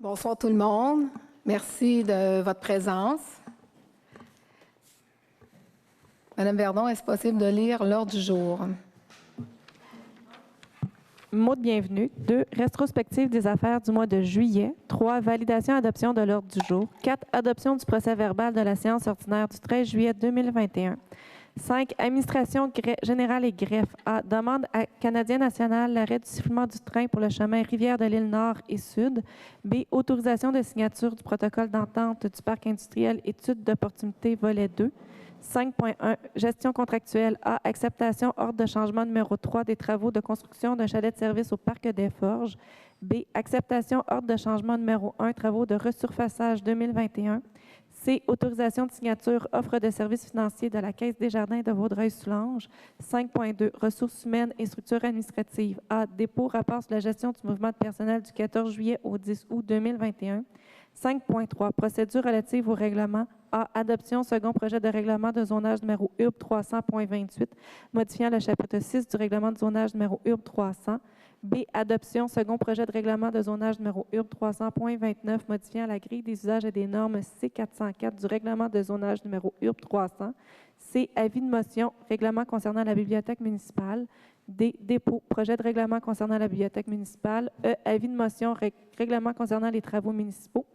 Bonsoir tout le monde. Merci de votre présence. Madame Verdon, est-ce possible de lire l'ordre du jour? Mot de bienvenue. 2. Rétrospective des affaires du mois de juillet. 3. Validation et adoption de l'ordre du jour. 4. Adoption du procès-verbal de la séance ordinaire du 13 juillet 2021. 5. Administration générale et greffe. A. Demande à Canadien National l'arrêt du sifflement du train pour le chemin Rivière de l'Île Nord et Sud. B. Autorisation de signature du protocole d'entente du parc industriel études d'opportunité volet 2. 5.1. Gestion contractuelle. A. Acceptation ordre de changement numéro 3 des travaux de construction d'un chalet de service au parc des Forges. B. Acceptation ordre de changement numéro 1 travaux de resurfaçage 2021. C. Autorisation de signature offre de services financiers de la Caisse des Jardins de Vaudreuil-Soulanges. 5.2. Ressources humaines et structures administratives. A. Dépôt rapport sur la gestion du mouvement de personnel du 14 juillet au 10 août 2021. 5.3. Procédure relative au règlement. A. Adoption second projet de règlement de zonage numéro URB 300.28, modifiant le chapitre 6 du règlement de zonage numéro URB 300. B. Adoption second projet de règlement de zonage numéro URB 300.29, modifiant la grille des usages et des normes C404 du règlement de zonage numéro URB 300. C. Avis de motion, règlement concernant la bibliothèque municipale. D. Dépôt, projet de règlement concernant la bibliothèque municipale. E. Avis de motion, règlement concernant les travaux municipaux.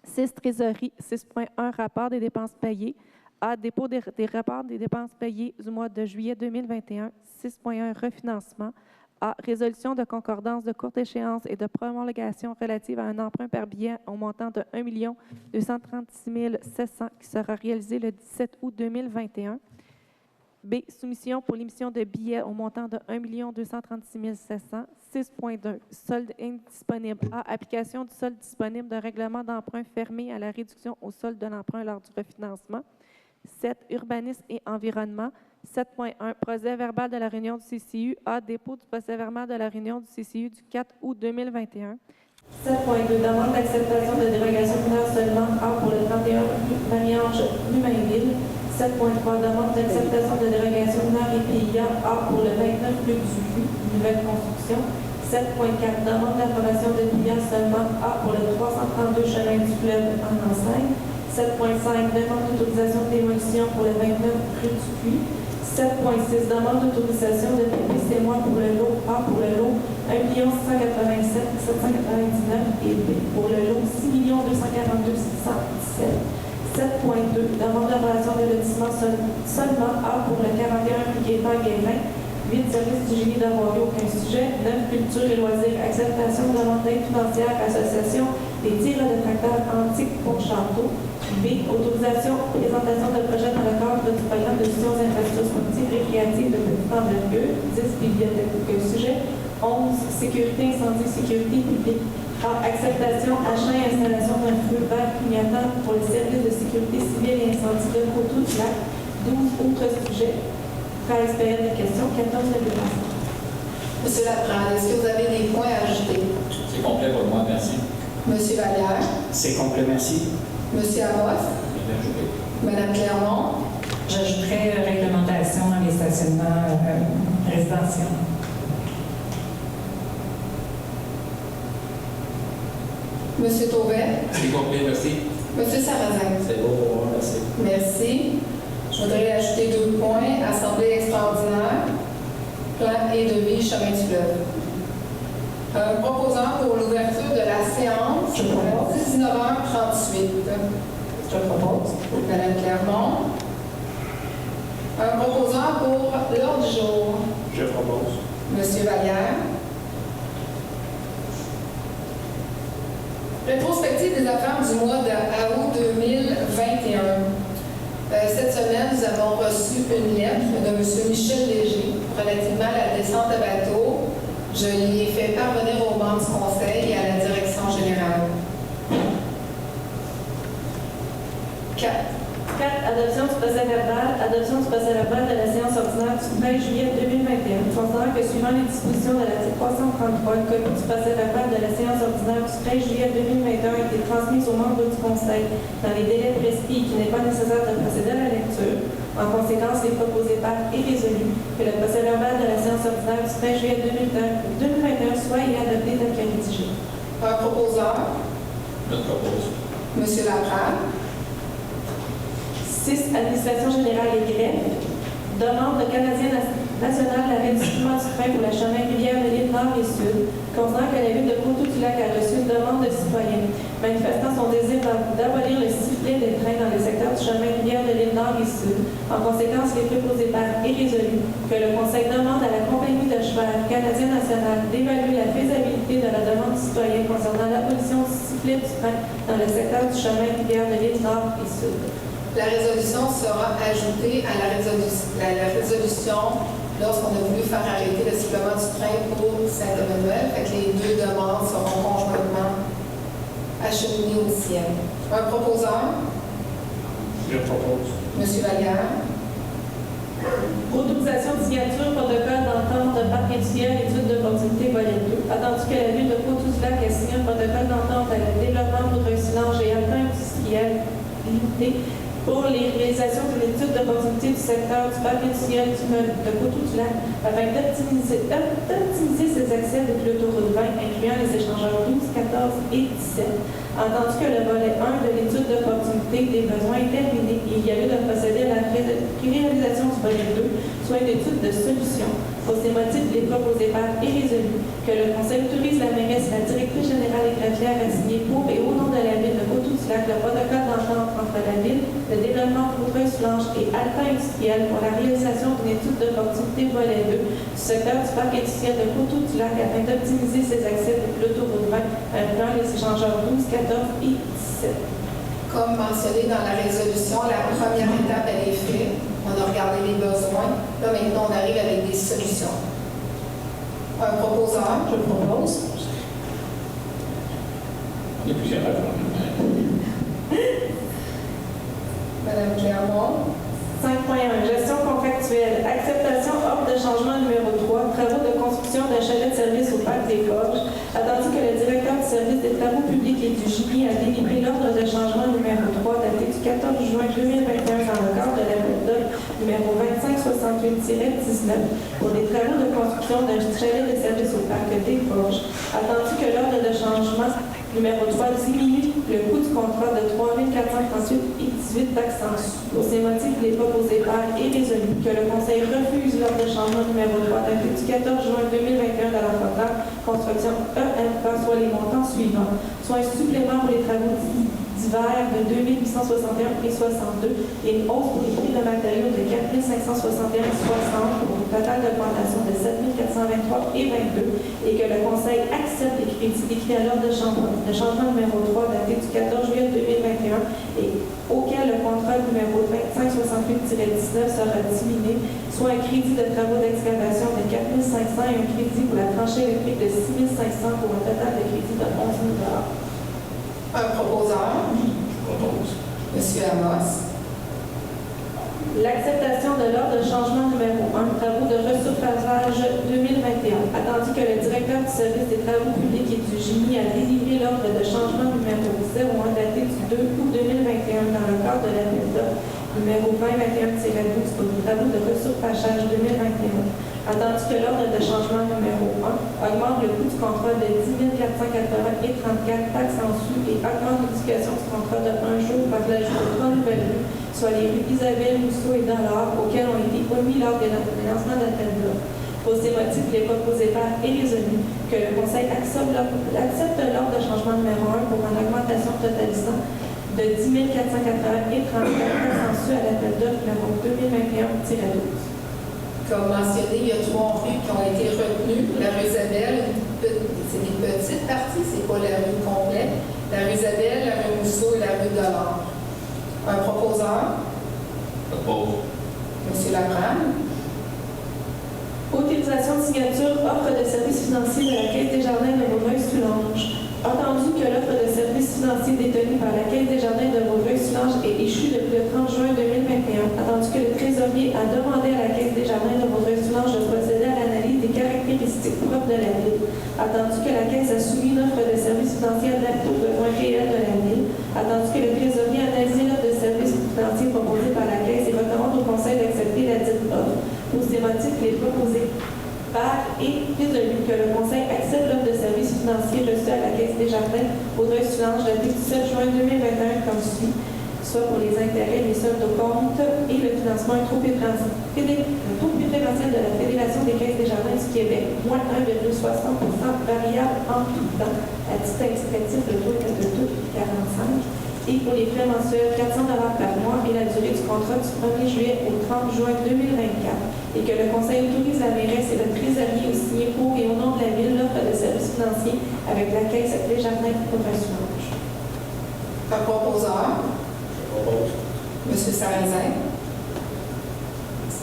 6. Trésorerie. 6.1. Rapport des dépenses payées. A. Dépôt des rapports des dépenses payées du mois de juillet 2021. 6.1. Refinancement. A. Résolution de concordance de courte échéance et de prolongation relative à un emprunt par billet au montant de 1 236 700 qui sera réalisé le 17 août 2021. B. Soumission pour l'émission de billets au montant de 1 236 700. 6.2. Solde indisponible. A. Application du solde disponible d'un règlement d'emprunt fermé à la réduction au solde de l'emprunt lors du refinancement. 7. Urbanisme et environnement. 7.1. Procès-verbal de la réunion du CCU. A. Dépôt du procès-verbal de la réunion du CCU du 4 août 2021. 7.2. Demande d'acceptation de dérogation mineure seulement. A. Pour le 31 Marie-Ange Lumainville. 7.3. Demande d'acceptation de dérogation mineure et PIA. A. Pour le 29 rue du Puy, nouvelle construction. 7.4. Demande d'approbation de PIA seulement. A. Pour le 332 chemin du fleuve en enseigne. 7.5. Demande d'autorisation de démolition pour le 29 rue du Puy. 7.6. Demande d'autorisation de témoin pour le lot A pour le lot 1 687 799 et B pour le lot 6 242 617. 7.2. Demande d'approbation de lotissement seulement A pour le 41 rue Guépin-Guérin. 8. Service du génie d'Avorio, aucun sujet. 9. Culture et loisirs. Acceptation de demande d'aide financière, association des tirs de tracteurs antiques pour château. B. Autorisation, présentation de projet dans le cadre du programme de gestion des infrastructures sportives récréatives de petite envergure. 10. Bibliothèque, aucun sujet. 11. Sécurité, incendie, sécurité publique. A. Acceptation, achat et installation d'un feu vert clignotant pour le service de sécurité civile et incendie de Coteau-du-Lac. 12. Autres sujets. 13. Période de questions. 14. Délibération. Monsieur Laprade, est-ce que vous avez des points à ajouter? C'est complet pour moi, merci. Monsieur Vallière? C'est complet, merci. Monsieur Amos? Madame Clermont? J'ajouterais réglementation dans les stationnements résidentiels. Monsieur Tauvet? C'est complet, merci. Monsieur Sarrazin? C'est beau pour moi, merci. Merci. Je voudrais ajouter 2 points. Assemblée extraordinaire, plan et devis, chemin du fleuve. Un proposant pour l'ouverture de la séance, 19h38. Je propose. Madame Clermont. Un proposant pour l'ordre du jour. Je propose. Monsieur Vallière. Rétrospective des affaires du mois d'août 2021. Cette semaine, nous avons reçu une lettre de M. Michel Léger relativement à la descente à bateau. Je l'y ai fait parvenir aux membres du Conseil et à la direction générale. 4. 4. Adoption du procès-verbal. Adoption du procès-verbal de la séance ordinaire du 20 juillet 2021. Considérant que suivant les dispositions de l'article 333, une copie du procès-verbal de la séance ordinaire du 13 juillet 2021 a été transmise aux membres du Conseil dans les délais prescrits et qu'il n'est pas nécessaire de procéder à la lecture. En conséquence, il est proposé par et résolu que le procès-verbal de la séance ordinaire du 13 juillet 2021 soit et adopté tel que rédigé. Un proposeur. Je propose. Monsieur Laprade. 6, Administration générale et greffe. Demande de Canadien national d'arrêt du supplément du train pour la chemin rivière de l'île Nord et Sud, considérant que la ville de Poteau-du-Lac a reçu une demande de citoyens manifestant son désir d'abolir le sifflet des trains dans les secteurs du chemin rivière de l'île Nord et Sud. En conséquence, il est proposé par et résolu que le Conseil demande à la compagnie de cheval Canadien national d'évaluer la faisabilité de la demande du citoyen concernant l'abolition du sifflet du train dans le secteur du chemin rivière de l'île Nord et Sud. La résolution sera ajoutée à la résolution lorsqu'on a voulu faire arrêter le sifflement du train pour Saint-Emmanuel. Fait que les deux demandes seront conjointement acheminées au ciel. Un proposeur, Je propose. M. Vallière. Autorisation de signature, protocole d'entente de parc industriel, études d'opportunité, volet 2. Attendu que la ville de Poteau-du-Lac ait signé un protocole d'entente avec le développement Vaudreuil-Soulanges et Alpin Industriel Limité pour les réalisations de l'étude d'opportunité du secteur du parc industriel de Poteau-du-Lac afin d'optimiser ses accès depuis l'autoroute 20, incluant les échangeurs 12, 14 et 17. Entendu que le volet 1 de l'étude d'opportunité des besoins est terminé, il y a lieu de procéder à la réalisation du volet 2, soit une étude de solution. Pour ces motifs, il est proposé par et résolu que le Conseil autorise la mairesse et la directrice générale et greffière à signer pour et au nom de la ville de Poteau-du-Lac le protocole d'entente entre la ville, le développement Vaudreuil-Soulanges et Alpin Industriel pour la réalisation d'une étude d'opportunité volet 2 du secteur du parc industriel de Poteau-du-Lac afin d'optimiser ses accès depuis l'autoroute 20, incluant les échangeurs 12, 14 et 17. Comme mentionné dans la résolution, la première étape, elle est faite. On a regardé les besoins. Là, maintenant, on arrive avec des solutions. Un proposeur, Je propose. On est plusieurs à faire. Mme Clermont. 5.1. Gestion contractuelle. Acceptation offre de changement numéro 3. Travaux de construction d'un chalet de service au parc des Forges. Attendu que le directeur du service des travaux publics et du GIMI a délivré l'ordre de changement numéro 3 daté du 14 juin 2021 dans le cadre de l'appel d'offres numéro 2568-19 pour les travaux de construction d'un chalet de service au parc des Forges. Attendu que l'ordre de changement numéro 3 diminue le coût du contrat de 3 438 et 18 taxes en dessous. Pour ces motifs, il est proposé par et résolu que le Conseil refuse l'ordre de changement numéro 3 daté du 14 juin 2021 de la contrat construction EMK, soit les montants suivants, soit un supplément pour les travaux divers de 2861 et 62 et une hausse pour les prix de matériaux de 4561 et 60 pour une totale d'augmentation de 7423 et 22 et que le Conseil accepte les crédits décrits à l'ordre de changement numéro 3 daté du 14 juillet 2021 et auquel le contrat numéro 2568-19 sera diminué, soit un crédit de travaux d'excavation de 4500 et un crédit pour la tranchée électrique de 6500 pour un total de crédit de 11 000 $. Un proposeur, Je propose. M. Amos. L'acceptation de l'ordre de changement numéro 1, travaux de resurfaçage 2021. Attendu que le directeur du service des travaux publics et du GIMI a délivré l'ordre de changement numéro 01 daté du 2 août 2021 dans le cadre de l'appel d'offres numéro 2021-12 pour les travaux de resurfaçage 2021. Attendu que l'ordre de changement numéro 1 augmente le coût du contrat de 10 480 et 34 taxes en dessous et augmente l'éducation du contrat de 1 jour par l'ajout de 3 nouvelles rues, soit les rues Isabelle, Rousseau et Dollard, auxquelles ont été omis lors de lancement d'appel d'offres. Pour ces motifs, il est proposé par et résolu que le Conseil accepte l'ordre de changement numéro 1 pour une augmentation totalisant de 10 480 et 34 taxes en dessous à l'appel d'offres numéro 2021-12. Comme mentionné, il y a 3 rues qui ont été retenues. La rue Isabelle, c'est des petites parties, c'est pas la rue complète. La rue Isabelle, la rue Rousseau et la rue Dollard. Un proposeur, Je propose. M. Laprade. Autorisation de signature, offre de services financiers de la Caisse des Jardins de Vaudreuil-Soulanges. Entendu que l'offre de services financiers détenue par la Caisse des Jardins de Vaudreuil-Soulanges est échue depuis le 30 juin 2021, attendu que le trésorier a demandé à la Caisse des Jardins de Vaudreuil-Soulanges de procéder à l'analyse des caractéristiques propres de la ville, attendu que la Caisse a soumis une offre de services financiers adaptée aux besoins réels de la ville, attendu que le trésorier a analysé l'offre de services financiers proposée par la Caisse et recommande au Conseil d'accepter la dite offre. Pour ces motifs, il est proposé Par et résolu que le Conseil accepte l'offre de services financiers reçue à la Caisse des Jardins Audreuil-Soulanges datée du 7 juin 2021 comme suit, soit pour les intérêts, les soldes au compte et le financement taux préférentiel de la Fédération des Caisses des Jardins du Québec, moins 1,60 % variable en tout temps. À titre indicatif, le taux est de 2,45 %. Et pour les frais mensuels, 400 $ par mois et la durée du contrat du 1er juillet au 30 juin 2024. Et que le Conseil autorise la mairesse et le trésorier au signer pour et au nom de la Ville l'offre de services financiers avec la Caisse des Jardins Audreuil-Soulanges. Un proposeur, Je propose. M. Sarrazin.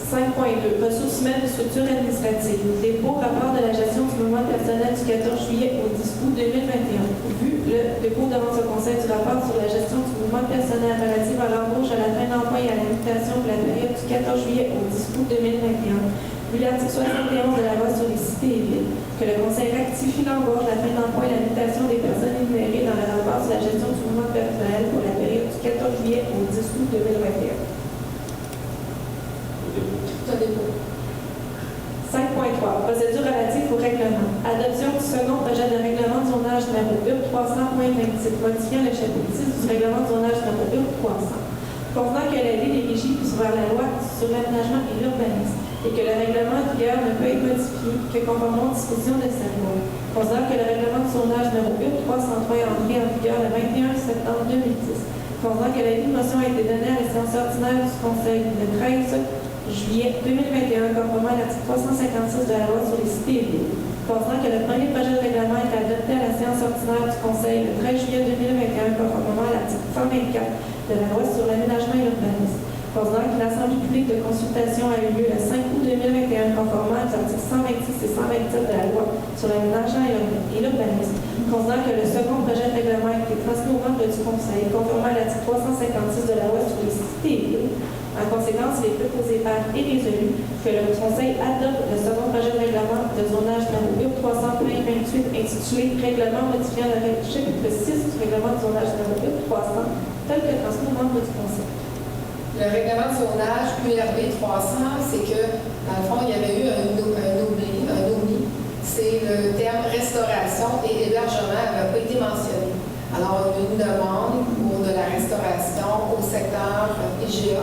5.2. Ressources humaines de structure administrative. Dépôt rapport de la gestion du mouvement personnel du 14 juillet au 10 août 2021. Vu le dépôt devant ce Conseil du rapport sur la gestion du mouvement personnel relatif à l'embauche, à la fin d'emploi et à la mutation pour la période du 14 juillet au 10 août 2021. Vu l'article 71 de la loi sur les cités et villes, que le Conseil rectifie l'embauche, la fin d'emploi et la mutation des personnes énumérées dans le rapport sur la gestion du mouvement personnel pour la période du 14 juillet au 10 août 2021. Un dépôt. 5.3. Procédure relative au règlement. Adoption du second projet de règlement de zonage numéro 300.26, modifiant le chapitre 10 du règlement de zonage numéro 300. Convenant que la Ville est régie par la loi sur l'aménagement et l'urbanisme et que le règlement en vigueur ne peut être modifié que conformément aux dispositions de cette loi. Considérant que le règlement de zonage numéro 303 est entré en vigueur le 21 septembre 2010. Considérant que la motion a été donnée à la séance ordinaire du Conseil le 13 juillet 2021, conformément à l'article 356 de la loi sur les cités et villes. Considérant que le premier projet de règlement est adopté à la séance ordinaire du Conseil le 13 juillet 2021, conformément à l'article 124 de la loi sur l'aménagement et l'urbanisme. Considérant que l'Assemblée publique de consultation a eu lieu le 5 août 2021, conformément aux articles 126 et 127 de la loi sur l'aménagement et l'urbanisme. Considérant que le second projet de règlement a été transmis aux membres du Conseil, conformément à l'article 356 de la loi sur les cités et villes. En conséquence, il est proposé par et résolu que le Conseil adopte le second projet de règlement de zonage numéro 300.28 intitulé Règlement modifiant le chapitre 6 du règlement de zonage numéro 300 tel que transmis aux membres du Conseil. Le règlement de zonage URB 300, c'est que, dans le fond, il y avait eu un oubli. C'est le terme restauration et hébergement n'avait pas été mentionné. Alors, on a eu une demande pour de la restauration au secteur IGA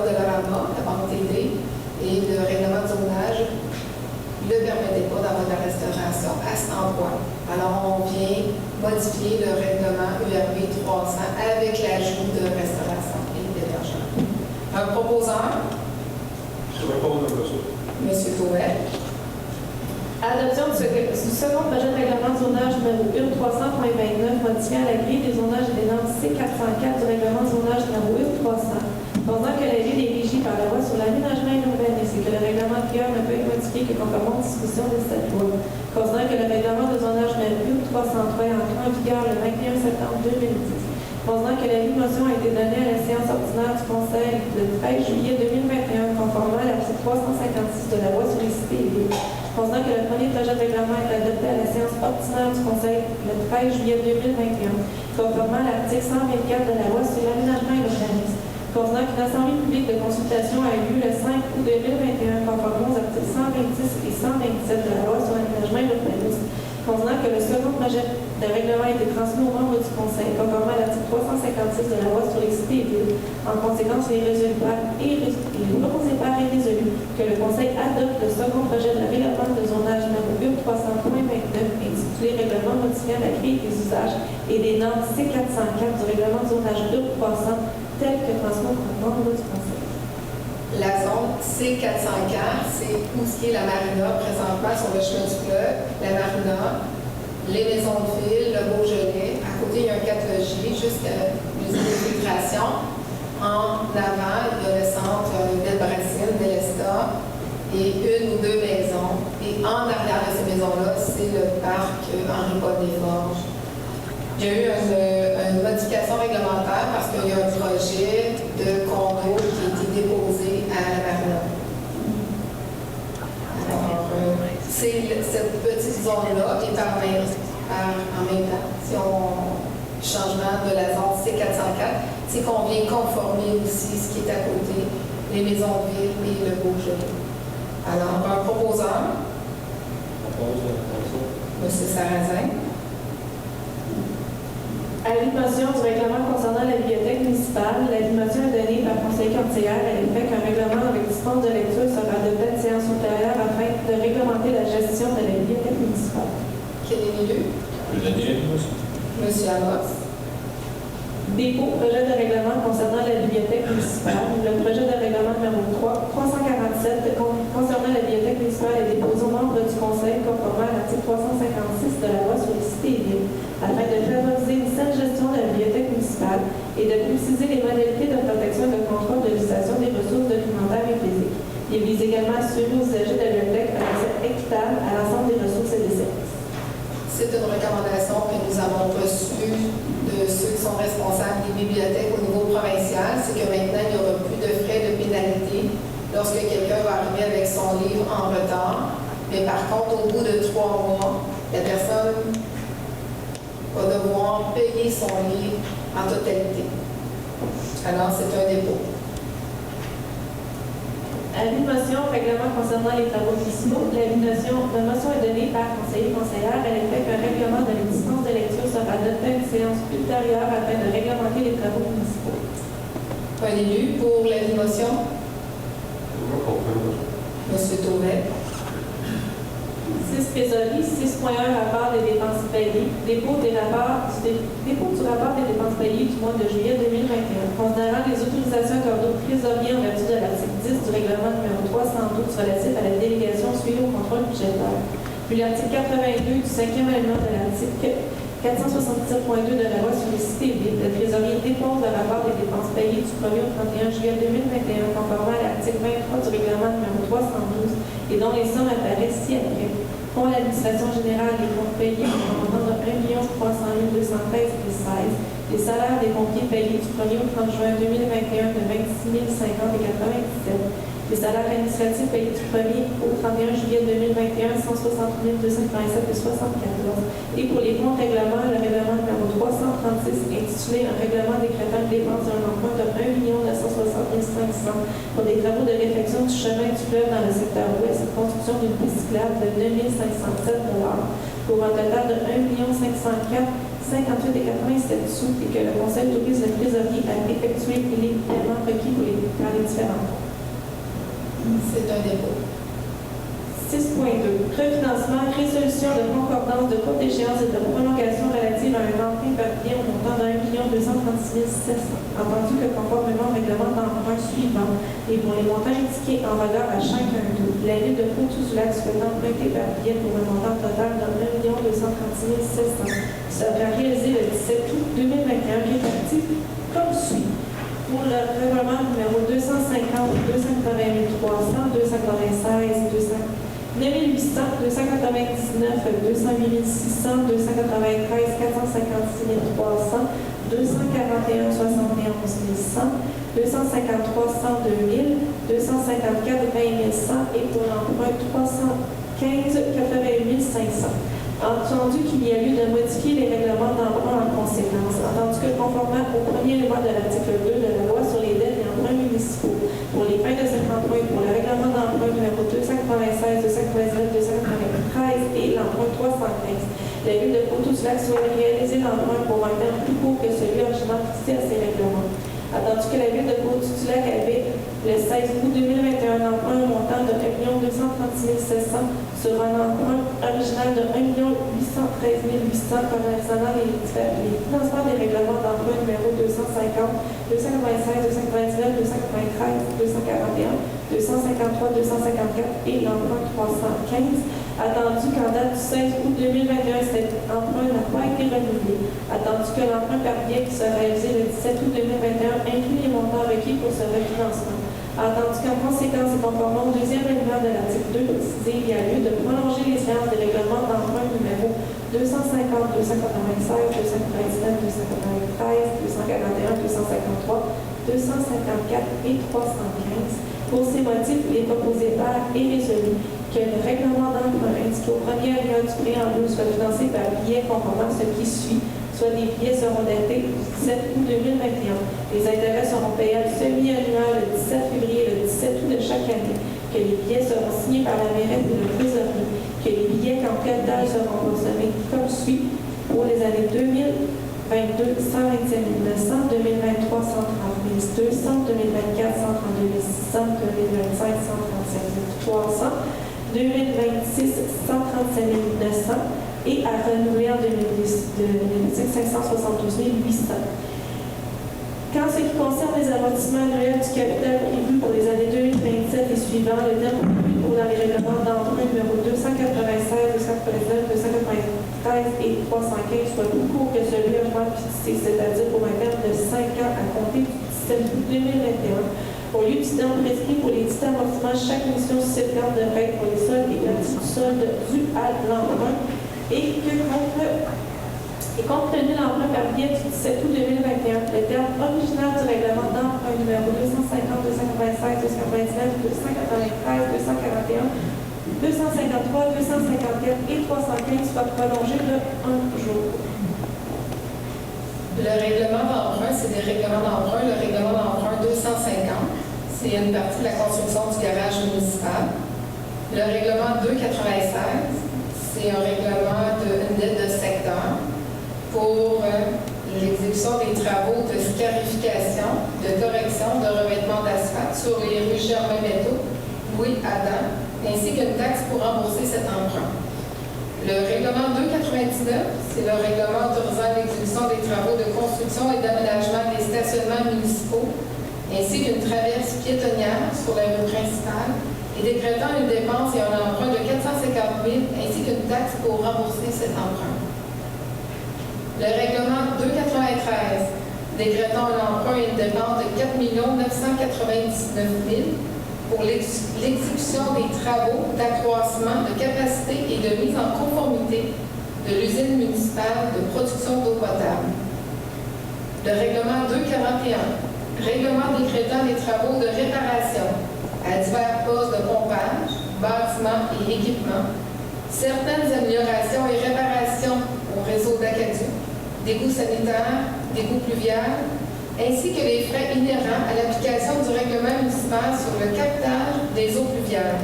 de l'Arama, la Banque TD, et le règlement de zonage ne permettait pas d'avoir de la restauration à cet endroit. Alors, on vient modifier le règlement URB 300 avec l'ajout de restauration et d'hébergement. Un proposeur, Je propose M. le Touet. Adoption du second projet de règlement de zonage numéro 300.29 modifiant la grille des zonages et des normes C404 du règlement de zonage numéro 300. Pendant que la Ville est régie par la loi sur l'aménagement et l'urbanisme et que le règlement de vigueur ne peut être modifié que conformément aux dispositions de cette loi. Considérant que le règlement de zonage numéro 303 est entré en vigueur le 21 septembre 2010. Considérant que la motion a été donnée à la séance ordinaire du Conseil le 13 juillet 2021, conformément à l'article 356 de la loi sur les cités et villes. Considérant que le premier projet de règlement est adopté à la séance ordinaire du Conseil le 13 juillet 2021, conformément à l'article 124 de la loi sur l'aménagement et l'urbanisme. Considérant qu'une assemblée publique de consultation a eu lieu le 5 août 2021, conformément aux articles 126 et 127 de la loi sur l'aménagement et l'urbanisme. Considérant que le second projet de règlement a été transmis aux membres du Conseil, conformément à l'article 356 de la loi sur les cités et villes. En conséquence, il est proposé par et résolu que le Conseil adopte le second projet de règlement de zonage numéro 300.29 intitulé Règlement modifiant la grille des usages et des normes C404 du règlement de zonage 300 tel que transmis aux membres du Conseil. La zone C404, c'est où ce qui est la marina, présentement sur le chemin du fleuve, la marina, les maisons de ville, le Beaujolais. À côté, il y a un 4 logis jusqu'à l'usine de filtration. En avant, il y a le centre d'Elbracine, d'Elesta, et une ou deux maisons. Et en arrière de ces maisons-là, c'est le parc Henri-Paul Desforges. Il y a eu une modification réglementaire parce qu'il y a un projet de condo qui a été déposé à la marina. Alors, cette petite zone-là est en même temps. Si on changement de la zone C404, c'est qu'on vient conformer aussi ce qui est à côté, les maisons de ville et le Beaujolais. Alors, un proposeur, Monsieur Sarrazin. À l'animation du règlement concernant la bibliothèque municipale, l'animation est donnée par conseiller conseillère à l'effet qu'un règlement avec dispense de lecture sera adopté à une séance ultérieure afin de réglementer la gestion de la bibliothèque municipale. Quel est l'élu? Le dernier, monsieur. Monsieur Amos. Dépôt projet de règlement concernant la bibliothèque municipale. Le projet de règlement numéro 347 concernant la bibliothèque municipale est déposé aux membres du Conseil conformément à l'article 356 de la loi sur les cités et villes, afin de favoriser une saine gestion de la bibliothèque municipale et de préciser les modalités de protection et de contrôle de l'utilisation des ressources documentaires et physiques. Il vise également à assurer aux usagers de la bibliothèque un accès équitable à l'ensemble des ressources et des services. C'est une recommandation que nous avons reçue de ceux qui sont responsables des bibliothèques au niveau provincial. C'est que maintenant, il n'y aura plus de frais de pénalité lorsque quelqu'un va arriver avec son livre en retard. Mais par contre, au bout de 3 mois, la personne va devoir payer son livre en totalité. Alors, c'est un dépôt. À l'animation, règlement concernant les travaux municipaux, la motion est donnée par conseiller conseillère à l'effet qu'un règlement de l'existence de lecture sera adopté à une séance ultérieure afin de réglementer les travaux municipaux. Un élu pour la motion. Monsieur Tauvet. 6 trésorerie, 6.1 rapport des dépenses payées, dépôt du rapport des dépenses payées du mois de juillet 2021. Considérant les autorisations accordées aux trésoriers en vertu de l'article 10 du règlement numéro 312 relatif à la délégation suivie au contrôle budgétaire, puis l'article 82 du 5e alinéa de l'article 477.2 de la loi sur les cités et villes, le trésorier dépose le rapport des dépenses payées du 1er au 31 juillet 2021 conformément à l'article 23 du règlement numéro 312 et dont les sommes apparaissent ci-après. Pour l'administration générale, les comptes payés en montant de 1 300 213,16, les salaires des pompiers payés du 1er au 30 juin 2021 de 26 050 et 97, les salaires administratifs payés du 1er au 31 juillet 2021, 160 287 et 74. Et pour les comptes règlements, le règlement numéro 336 intitulé un règlement décrétant une dépense d'un emprunt de 1 960 500 pour des travaux de réfection du chemin du fleuve dans le secteur ouest, construction d'une piste cyclable de 9 507 pour un total de 1 504 58 et 87 sous et que le Conseil autorise le trésorier à effectuer les paiements requis par les différents comptes. C'est un dépôt. 6.2. Refinancement, résolution de concordance de courte échéance et de prolongation relative à un emprunt papier au montant de 1 236 700, entendu que conformément au règlement d'emprunt suivant et pour les montants indiqués en valeur à chacun d'eux, la ville de Pointe-sous-Lac souhaitant emprunter papier pour un montant total de 1 236 700 sera réalisé le 17 août 2021 réparti comme suit. Pour le règlement numéro 250, 280 300, 296, 9800, 299, 208 600, 293, 456 300, 241, 71 100, 253, 102 000, 254, 20 100 et pour l'emprunt 315, 88 500. Entendu qu'il y a lieu de modifier les règlements d'emprunt en conséquence, entendu que conformément au premier élément de l'article 2 de la loi sur les dettes et emprunts municipaux, pour les fins de cet emprunt, pour le règlement d'emprunt numéro 296, 297, 293 et l'emprunt 315, la ville de Pointe-sous-Lac souhaite réaliser l'emprunt pour un temps plus court que celui original fixé à ces règlements. Attendu que la ville de Pointe-sous-Lac avait le 16 août 2021 un emprunt montant de 1 236 700 sur un emprunt original de 1 813 800 correspondant les financements des règlements d'emprunt numéro 250, 296, 299, 293, 241, 253, 254 et l'emprunt 315. Attendu qu'en date du 16 août 2021, cet emprunt n'a pas été renouvelé. Attendu que l'emprunt par billet qui sera réalisé le 17 août 2021 inclut les montants requis pour ce refinancement. Attendu qu'en conséquence et conformément au deuxième élément de l'article 2 précisé, il y a lieu de prolonger les séances des règlements d'emprunt numéro 250, 296, 299, 293, 241, 253, 254 et 315. Pour ces motifs, il est proposé par et résolu que le règlement d'emprunt indiqué au premier alinéa du préambule soit financé par billet conformément à ce qui suit, soit les billets seront datés du 17 août 2021. Les intérêts seront payés semi-annuel le 17 février et le 17 août de chaque année, que les billets seront signés par la mairesse et le trésorier, que les billets qu'en seront consommés comme suit. Pour les années 2022, 127 900, 2023, 130 200, 2024, 132 600, 2025, 137 300, 2026, 137 900 et à renouveler en 2025, 572 800. Quand ce qui concerne les amortissements annuels du capital prévu pour les années 2027 et suivants, le terme prévu pour les règlements d'emprunt numéro 296, 299, 293 et 315 soit plus court que celui avant fixé, c'est-à-dire pour un terme de 5 ans à compter du 17 août 2021. Au lieu du terme prescrit pour les 10 amortissements, chaque mission susceptible de règle pour les soldes et garanties du solde dû à l'emprunt et que compte tenu de l'emprunt par biais du 17 août 2021, le terme original du règlement d'emprunt numéro 250, 296, 299, 293, 241, 253, 254 et 315 soit prolongé de 1 jour. Le règlement d'emprunt, c'est des règlements d'emprunt. Le règlement d'emprunt 250, c'est une partie de la construction du garage municipal. Le règlement 296, c'est un règlement d'une dette de secteur pour l'exécution des travaux de scarification, de correction, de revêtement d'asphalte sur les rues Germain-Métaux, Louis-Adam, ainsi qu'une taxe pour rembourser cet emprunt. Le règlement 299, c'est le règlement autorisant l'exécution des travaux de construction et d'aménagement des stationnements municipaux, ainsi qu'une traverse piétonnière sur la rue principale, et décrétant une dépense et un emprunt de 450 000, ainsi qu'une taxe pour rembourser cet emprunt. Le règlement 293, décrétant un emprunt et une dépense de 4 999 000 pour l'exécution des travaux d'accroissement de capacité et de mise en conformité de l'usine municipale de production d'eau potable. Le règlement 241, règlement décrétant les travaux de réparation à divers postes de pompage, bâtiments et équipements, certaines améliorations et réparations au réseau d'Acadie, d'égouts sanitaires, d'égouts pluviales, ainsi que les frais inhérents à l'application du règlement municipal sur le captage des eaux pluviales,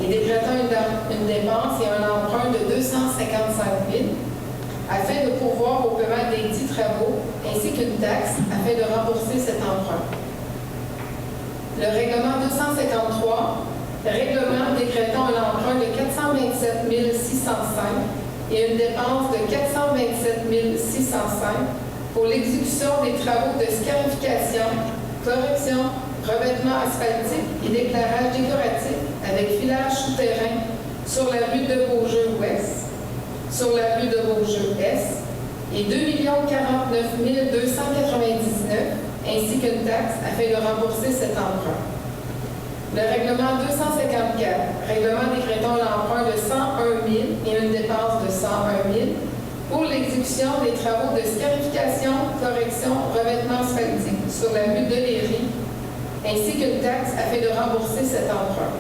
et décrétant une dépense et un emprunt de 255 000 afin de pourvoir au paiement des dits travaux, ainsi qu'une taxe afin de rembourser cet emprunt. Le règlement 253, règlement décrétant un emprunt de 427 605 et une dépense de 427 605 pour l'exécution des travaux de scarification, correction, revêtement asphaltique et d'éclairage décoratif avec filage souterrain sur la rue de Beaujeu-Ouest, sur la rue de Beaujeu-Est et 2 049 299 ainsi qu'une taxe afin de rembourser cet emprunt. Le règlement 254, règlement décrétant l'emprunt de 101 000 et une dépense de 101 000 pour l'exécution des travaux de scarification, correction, revêtement asphaltique sur la rue de Léry, ainsi qu'une taxe afin de rembourser cet emprunt.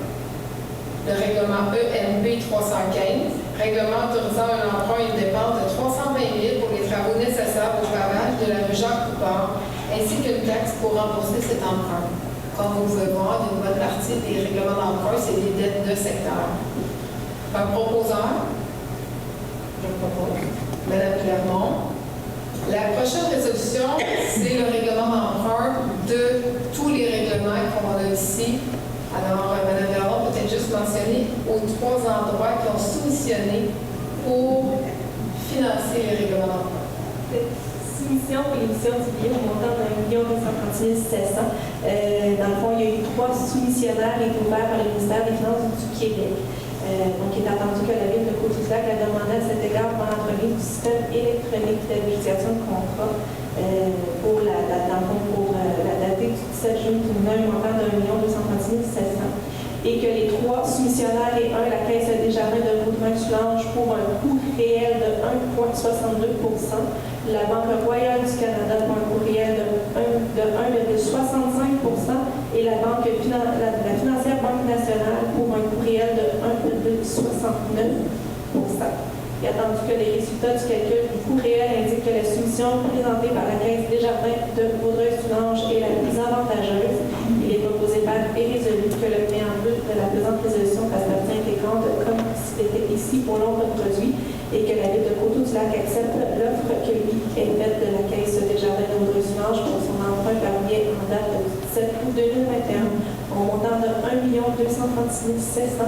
Le règlement EMP 315, règlement autorisant un emprunt et une dépense de 320 000 pour les travaux nécessaires au pavage de la rue Jacques-Coupard, ainsi qu'une taxe pour rembourser cet emprunt. Comme vous pouvez voir, une bonne partie des règlements d'emprunt, c'est des dettes de secteur. Un proposeur, je propose, Mme Clermont. La prochaine résolution, c'est le règlement d'emprunt de tous les règlements qu'on a ici. Alors, Mme Clermont peut-être juste mentionner aux 3 endroits qui ont soumissionné pour financer les règlements d'emprunt. Soumission pour l'émission du billet au montant de 1 236 700. Dans le fond, il y a eu 3 soumissionnaires et ouverts par le ministère des Finances du Québec. Donc, il est attendu que la ville de Côte-du-Lac a demandé à cet égard pour l'entrevue du système électronique de vérification de contrat pour la datée du 17 juin 2009, un montant de 1 236 700. Et que les 3 soumissionnaires et la Caisse des Jardins de Vaudreuil-Soulanges pour un coût réel de 1,62 %, la Banque Royale du Canada pour un coût réel de 1,65 % et la financière Banque nationale pour un coût réel de 1,69 %. Il est attendu que les résultats du calcul du coût réel indiquent que la soumission présentée par la Caisse des Jardins de Vaudreuil-Soulanges est la plus avantageuse. Il est proposé par et résolu que le préambule de la présente résolution fasse partie intégrante comme c'était celui-ci pour l'ombre de produit et que la Ville de Coteau-du-Lac accepte l'offre que lui est faite de la Caisse Desjardins de Vaudreuil-Soulanges pour son emprunt par billet en date du 17 août 2021 au montant de 1 236 700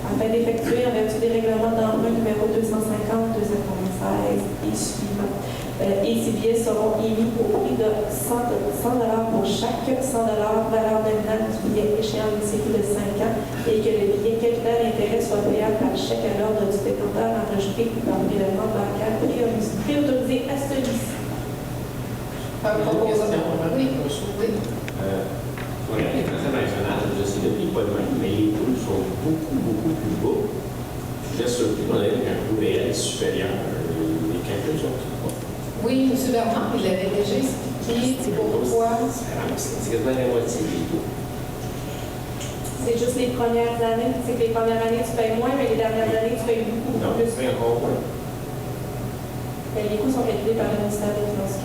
afin d'effectuer en vertu des règlements d'emprunt numéro 250, 296 et suivants. Et ces billets seront émis au prix de 100 $ pour chaque 100 $ valeur nominale du billet échéant d'ici plus de 5 ans et que le billet capital intérêt soit payable par chèque à l'ordre du détenteur enregistré par prélèvement bancaire préautorisé à celui-ci. Proposant. Oui. Regardez les Français nationales, je sais depuis pas loin, mais les taux sont beaucoup plus bas. Je suis surpris qu'on ait un taux réel supérieur. Les calculs sont tout bas. Oui, M. Bernard, il avait déjà expliqué pourquoi. C'est quasiment la moitié des taux. C'est juste les premières années. C'est que les premières années, tu payes moins, mais les dernières années, tu payes beaucoup Non, plus. c'est encore moins. Mais les coûts sont calculés par le ministère des Finances.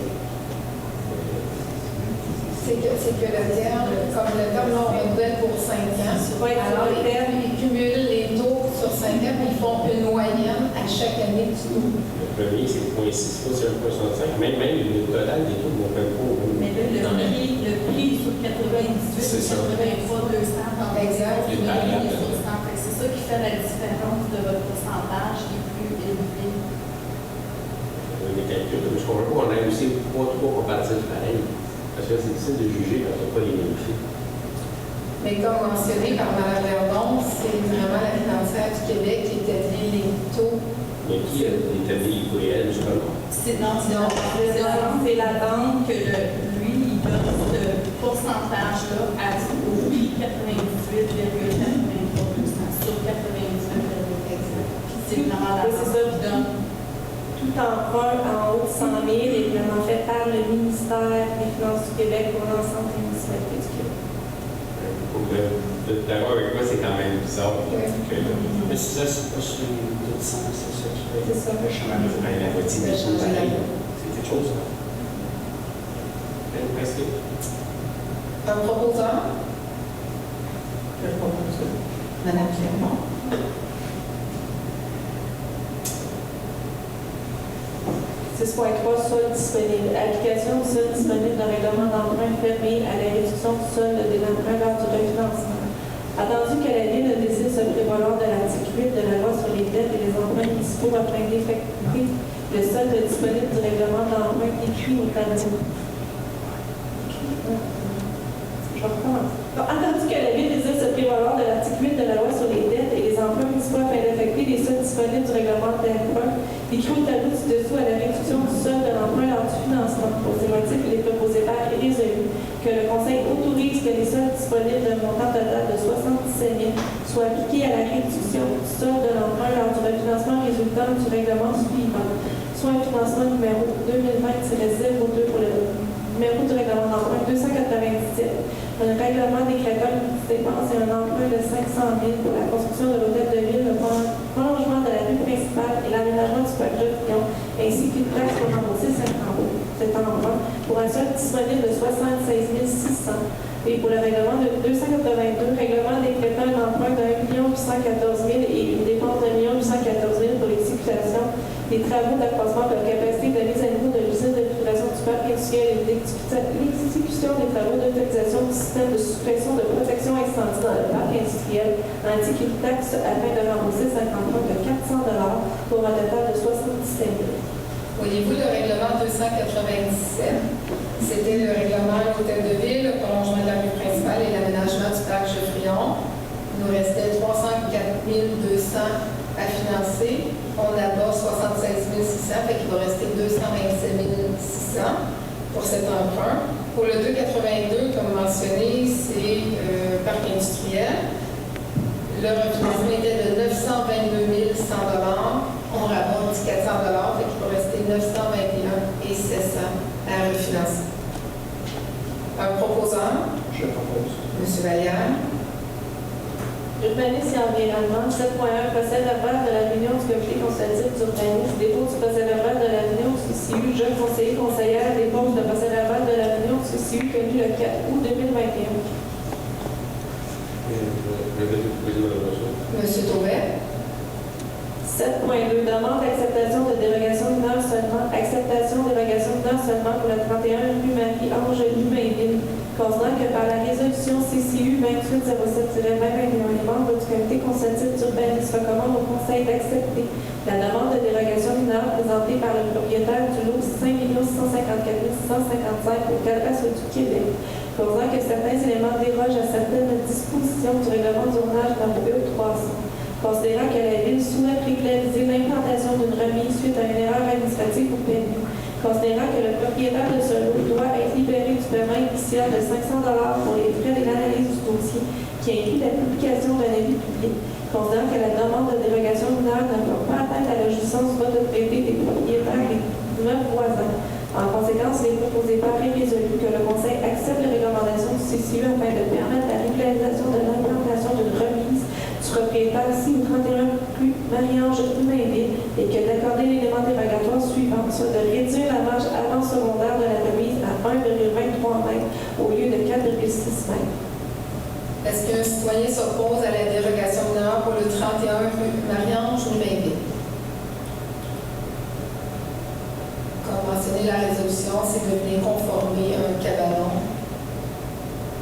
C'est que le terme, comme le terme non renouvelle pour 5 ans, Oui, alors le terme. ils cumulent les taux sur 5 ans, puis ils font une moyenne à chaque année du taux. Le premier, c'est 0,6, c'est 1,65. Même le total des taux ne vont même pas au bout. Mais là, le prix sur 98, C'est ça. 83, 200 par Exact. le prix est sur 100. C'est ça qui fait la différence de votre pourcentage qui est plus élevé. Les calculs, je comprends pas qu'on a aussi pas trop comparatifs pareil. Parce que c'est difficile de juger quand on n'a pas les mêmes filles. Mais comme mentionné par Mme Verdon, c'est vraiment la financière du Québec qui établit les taux. Mais qui a établi les courriels justement? C'est la banque que lui, il donne ce pourcentage-là au prix 98,83% sur 98,85. C'est vraiment la banque qui donne. Tout emprunt en haut de 100 000 est vraiment fait par le ministère des Finances du Québec pour l'ensemble des municipalités du Québec. D'accord, avec moi, c'est quand même bizarre. Mais c'est ça, c'est pas sur les 200, c'est ça. C'est ça. Je suis la moitié des choses pareilles. C'est quelque chose. Presque. Un proposant? Je propose. Madame Clermont. 6.3 sol disponible. Application du sol disponible de règlement d'emprunt fermé à la réduction du sol de l'emprunt lors du refinancement. Attendu que la Ville décide se prévaloir de l'article 8 de la loi sur les dettes et les emprunts municipaux afin d'effectuer le solde disponible du règlement d'emprunt écrit au tableau. Je recommence. Attendu que la Ville décide se prévaloir de l'article 8 de la loi sur les dettes et les emprunts municipaux afin d'effectuer les soldes disponibles du règlement d'emprunt écrit au tableau ci-dessous à la réduction du solde de l'emprunt lors du financement. Pour ces motifs, il est proposé par et résolu que le Conseil autorise que les soldes disponibles d'un montant total de 77 000 soient appliqués à la réduction du solde de l'emprunt lors du refinancement résultant du règlement suivant, soit un financement numéro 2020-02 pour le numéro du règlement d'emprunt 297, un règlement décrétant une dépense et un emprunt de 500 000 pour la construction de l'hôtel de ville, le prolongement de la rue principale et l'aménagement du parc de Lyon, ainsi qu'une taxe pour rembourser cet emprunt pour un solde disponible de 76 600. Et pour le règlement de 282, règlement décrétant un emprunt de 1 814 000 et une dépense de 1 814 000 pour l'exécution des travaux d'accroissement de la capacité de mise à niveau de l'usine de filtration du parc industriel et l'exécution des travaux d'autorisation du système de suppression de protection incendie dans le parc industriel, ainsi qu'une taxe afin de rembourser cet emprunt de 400 $ pour un total de 77 000. Voyez-vous, le règlement 297, c'était le règlement de l'hôtel de ville, le prolongement de la rue principale et l'aménagement du parc Geoffrion. Il nous restait 304 200 à financer. On aborde 76 600, fait qu'il va rester 227 600 pour cet emprunt. Pour le 282, comme mentionné, c'est parc industriel. Le refinancement était de 922 100 $. On rapporte 400 $, fait qu'il va rester 921 700 à refinancer. Un proposant? Je propose. M. Vallière. Urbanisme et environnement, 7.1, procès verbal de la réunion du comité consultatif d'urbanisme, dépôt du procès verbal de la réunion du CCU, jeune conseiller, conseillère, dépôt de procès verbal de la réunion du CCU tenu le 4 août 2021. M. Tauvet. 7.2. Demande d'acceptation de dérogation mineure seulement. Acceptation de dérogation mineure seulement pour le 31 rue Marie-Ange Lumainville. Considérant que par la résolution CCU 2807-2021, les membres du comité consultatif d'urbanisme recommandent au Conseil d'accepter la demande de dérogation mineure présentée par le propriétaire du lot 5 154 655 au cadastre du Québec. Considérant que certains éléments dérogent à certaines dispositions du règlement d'urnage dans le 300. Considérant que la Ville souhaite régulariser l'implantation d'une remise suite à une erreur administrative ou permis. Considérant que le propriétaire de ce lot doit être libéré du paiement initial de 500 $ pour les frais de l'analyse du dossier qui inclut la publication d'un avis public. Considérant que la demande de dérogation mineure ne peut pas atteindre à la jouissance du vote de traité des propriétaires des immeubles voisins. En conséquence, il est proposé par et résolu que le Conseil accepte les recommandations du CCU afin de permettre la régularisation de l'implantation d'une remise du propriétaire ici au 31 rue Marie-Ange Lumainville et que d'accorder l'élément dérogatoire suivant, soit de réduire la marge avant secondaire de la remise à 1,23 m au lieu de 4,6 m. Est-ce qu'un citoyen s'oppose à la dérogation mineure pour le 31 rue Marie-Ange Lumainville? Comme mentionné, la résolution, c'est de venir conformer un cabanon.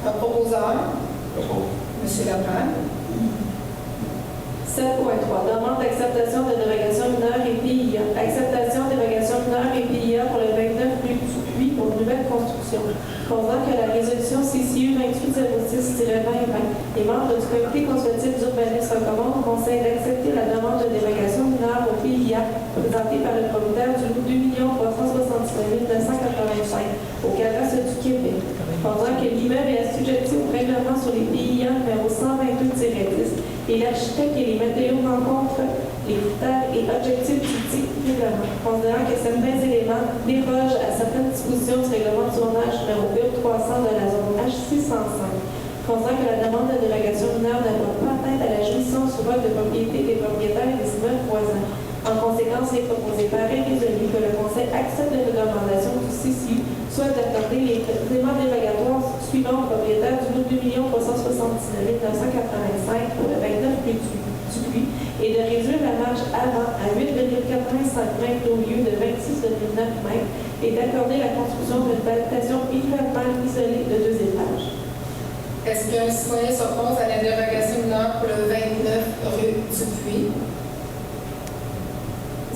Un proposeur? Monsieur Laprade. 7.3. Demande d'acceptation de dérogation mineure et PIA. Acceptation, dérogation mineure et PIA pour le 29 rue Dupuis pour nouvelle construction. Considérant que la résolution CCU 2806-2020, les membres du comité consultatif d'urbanisme recommandent au Conseil d'accepter la demande de dérogation mineure au PIA présentée par le propriétaire du lot 2 379 985 au cadastre du Québec. Considérant que l'immeuble est assujetti au règlement sur les PIA numéro 122-10 et l'architecte et les matériaux rencontrent les critères et objectifs du dit règlement. Considérant que certains éléments dérogent à certaines dispositions du règlement de zonage numéro 300 de la zone H605. Considérant que la demande de dérogation mineure ne doit pas atteindre à la jouissance ou vote de propriété des propriétaires et des immeubles voisins. En conséquence, il est proposé par et résolu que le Conseil accepte les recommandations du CCU, soit d'accorder les éléments dérogatoires suivants au propriétaire du lot 2 379 985 pour le 29 rue Dupuis et de réduire la marge avant à 8,85 m au lieu de 26,9 m et d'accorder la construction d'une habitation équipement isolée de 2 étages. Est-ce qu'un citoyen s'oppose à la dérogation mineure pour le 29 rue Dupuis?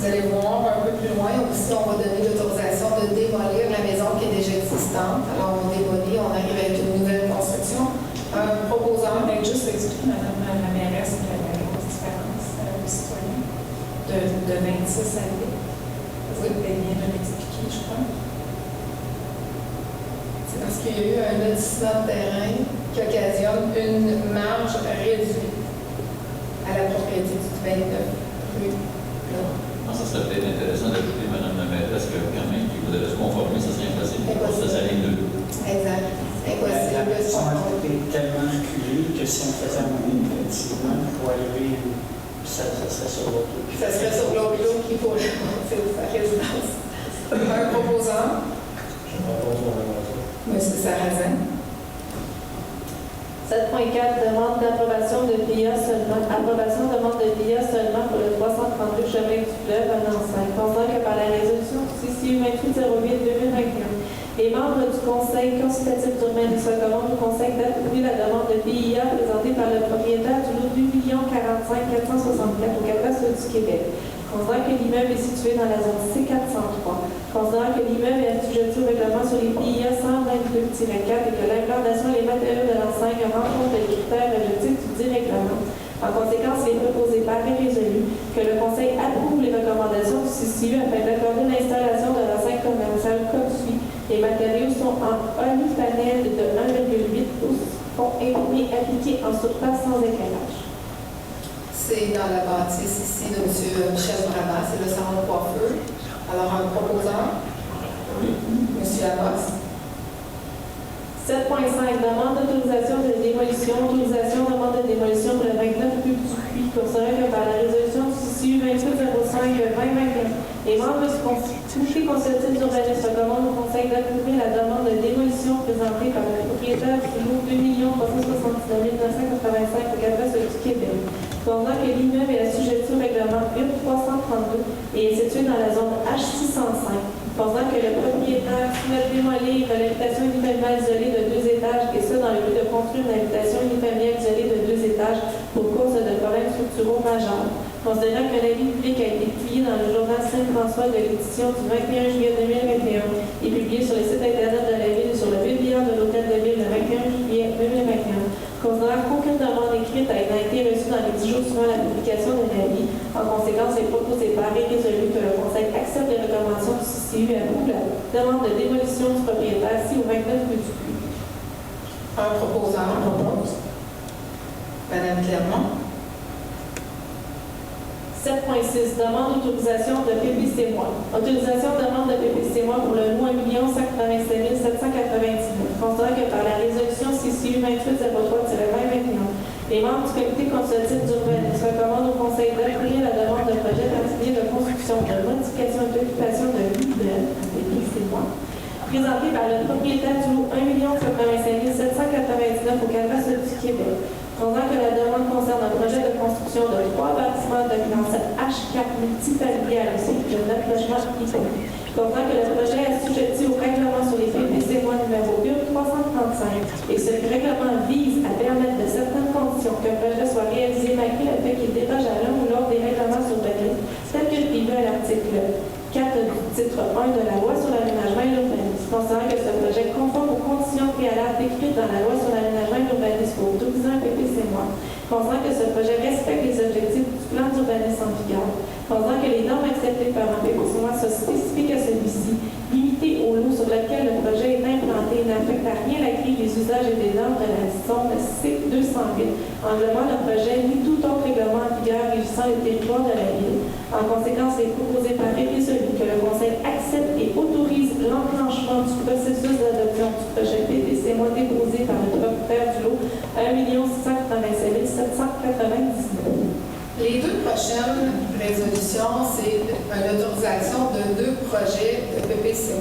Vous allez voir un peu plus loin aussi, on va donner l'autorisation de démolir la maison qui est déjà existante. Alors, on démolit, on arrive avec une nouvelle construction. Un proposant. Juste expliquer, Madame la mairesse, la grosse différence aux citoyens de 26 à 8. Vous avez bien de l'expliquer, je crois. C'est parce qu'il y a eu un lotissement de terrain qui occasionne une marge réduite à la propriété du 29 rue Laurent. Ça serait peut-être intéressant d'ajouter, Mme la mairesse, que quand même, qui voudrait se conformer, ça serait impossible pour sa ligne de l'eau. Exact. Impossible. La personne est tellement reculée que si on faisait un moment, effectivement, pour arriver, ça serait sur l'autre lot. Ça serait sur l'autre lot qui pourrait monter sa résidence. Un proposant. Je propose qu'on avance. Monsieur Sarrazin. 7.4. Demande d'approbation de PIA seulement. Approbation demande de PIA seulement pour le 332 chemin du fleuve à Nancy. Considérant que par la résolution CCU 2808-2021, les membres du Conseil consultatif d'urbanisme recommandent au Conseil d'approuver la demande de PIA présentée par le propriétaire du lot 2 45 464 au cadastre du Québec. Considérant que l'immeuble est situé dans la zone C403, considérant que l'immeuble est assujetti au règlement sur les PIA 122-4 et que l'implantation et les matériaux de l'enseigne rencontrent les critères objectifs du dit règlement. En conséquence, il est proposé par et résolu que le Conseil approuve les recommandations du CCU afin d'accorder l'installation de l'enseigne commerciale comme suit. Les matériaux sont en polypanel de 1,8 pouces, font imprimés appliqués en surface sans éclairage. C'est dans la bâtisse ici de M. Michel Brabant, c'est le salon de coiffeur. Alors, un proposant. Oui. M. Labosse. 7.5. Demande d'autorisation de démolition. Autorisation demande de démolition pour le 29 rue Dupuis. Considérant que par la résolution du CCU 2805-2021, les membres du comité consultatif d'urbanisme recommandent au Conseil d'approuver la demande de démolition présentée par le propriétaire du lot 2 379 985 au cadastre du Québec. Considérant que l'immeuble est assujetti au règlement 1300 et est situé dans la zone H605. Pensant que le propriétaire souhaite démolir l'habitation unifamiliale isolée de 2 étages, et ce dans le but de construire une habitation unifamiliale isolée de 2 étages pour cause de problèmes structuraux majeurs. Considérant que l'avis public a été publié dans le journal Saint-François de l'édition du 21 juillet 2021 et publié sur le site Internet de la Ville et sur le bilan de l'Hôtel de Ville le 21 juillet 2021, considérant qu'aucune demande écrite a été reçue dans les 10 jours suivant la publication de l'avis, en conséquence, il est proposé par et résolu que le Conseil accepte les recommandations du CCU et approuve la demande de démolition du propriétaire ci au 29 rue du Puy. Un proposant propose. Madame Clermont. 7.6. Demande d'autorisation de PPC-. Autorisation de demande de PPC- pour le lot 1 187 799. Considérant que par la résolution CCU 2803-2021, les membres du comité consultatif d'urbanisme recommandent au Conseil d'approuver la demande de projet particulier de construction, de modification et d'occupation de l'IBEL, PPC-, présenté par le propriétaire du lot 1 185 799 au Canvas du Québec. Considérant que la demande concerne un projet de construction de 3 bâtiments de classe H4 multifamiliales aussi de 9 logements hypothétiques. Considérant que le projet est assujetti au règlement sur les PPC numéro 1335 et ce règlement vise à permettre de certaines conditions qu'un projet soit réalisé malgré le fait qu'il déroge à l'un ou l'autre des règlements urbanistes tels que prévu à l'article 4 du titre 1 de la loi sur l'aménagement et l'urbanisme. Considérant que ce projet conforme aux conditions préalables décrites dans la loi sur l'aménagement et l'urbanisme pour 12 ans PPC-. Considérant que ce projet respecte les objectifs du plan d'urbanisme en vigueur. Considérant que les normes acceptées par un PPC- sont spécifiques à celui-ci, limitées au lot sur lequel le projet est implanté et n'affecte à rien la grille des usages et des normes de la zone C208, englobant le projet ni tout autre règlement en vigueur régissant le territoire de la ville. En conséquence, il est proposé par résolu que le Conseil accepte et autorise l'enclenchement du processus d'adoption du projet PPC- déposé par le propriétaire du lot 1 687 799. Les 2 prochaines résolutions, c'est une autorisation de 2 projets de PPC-.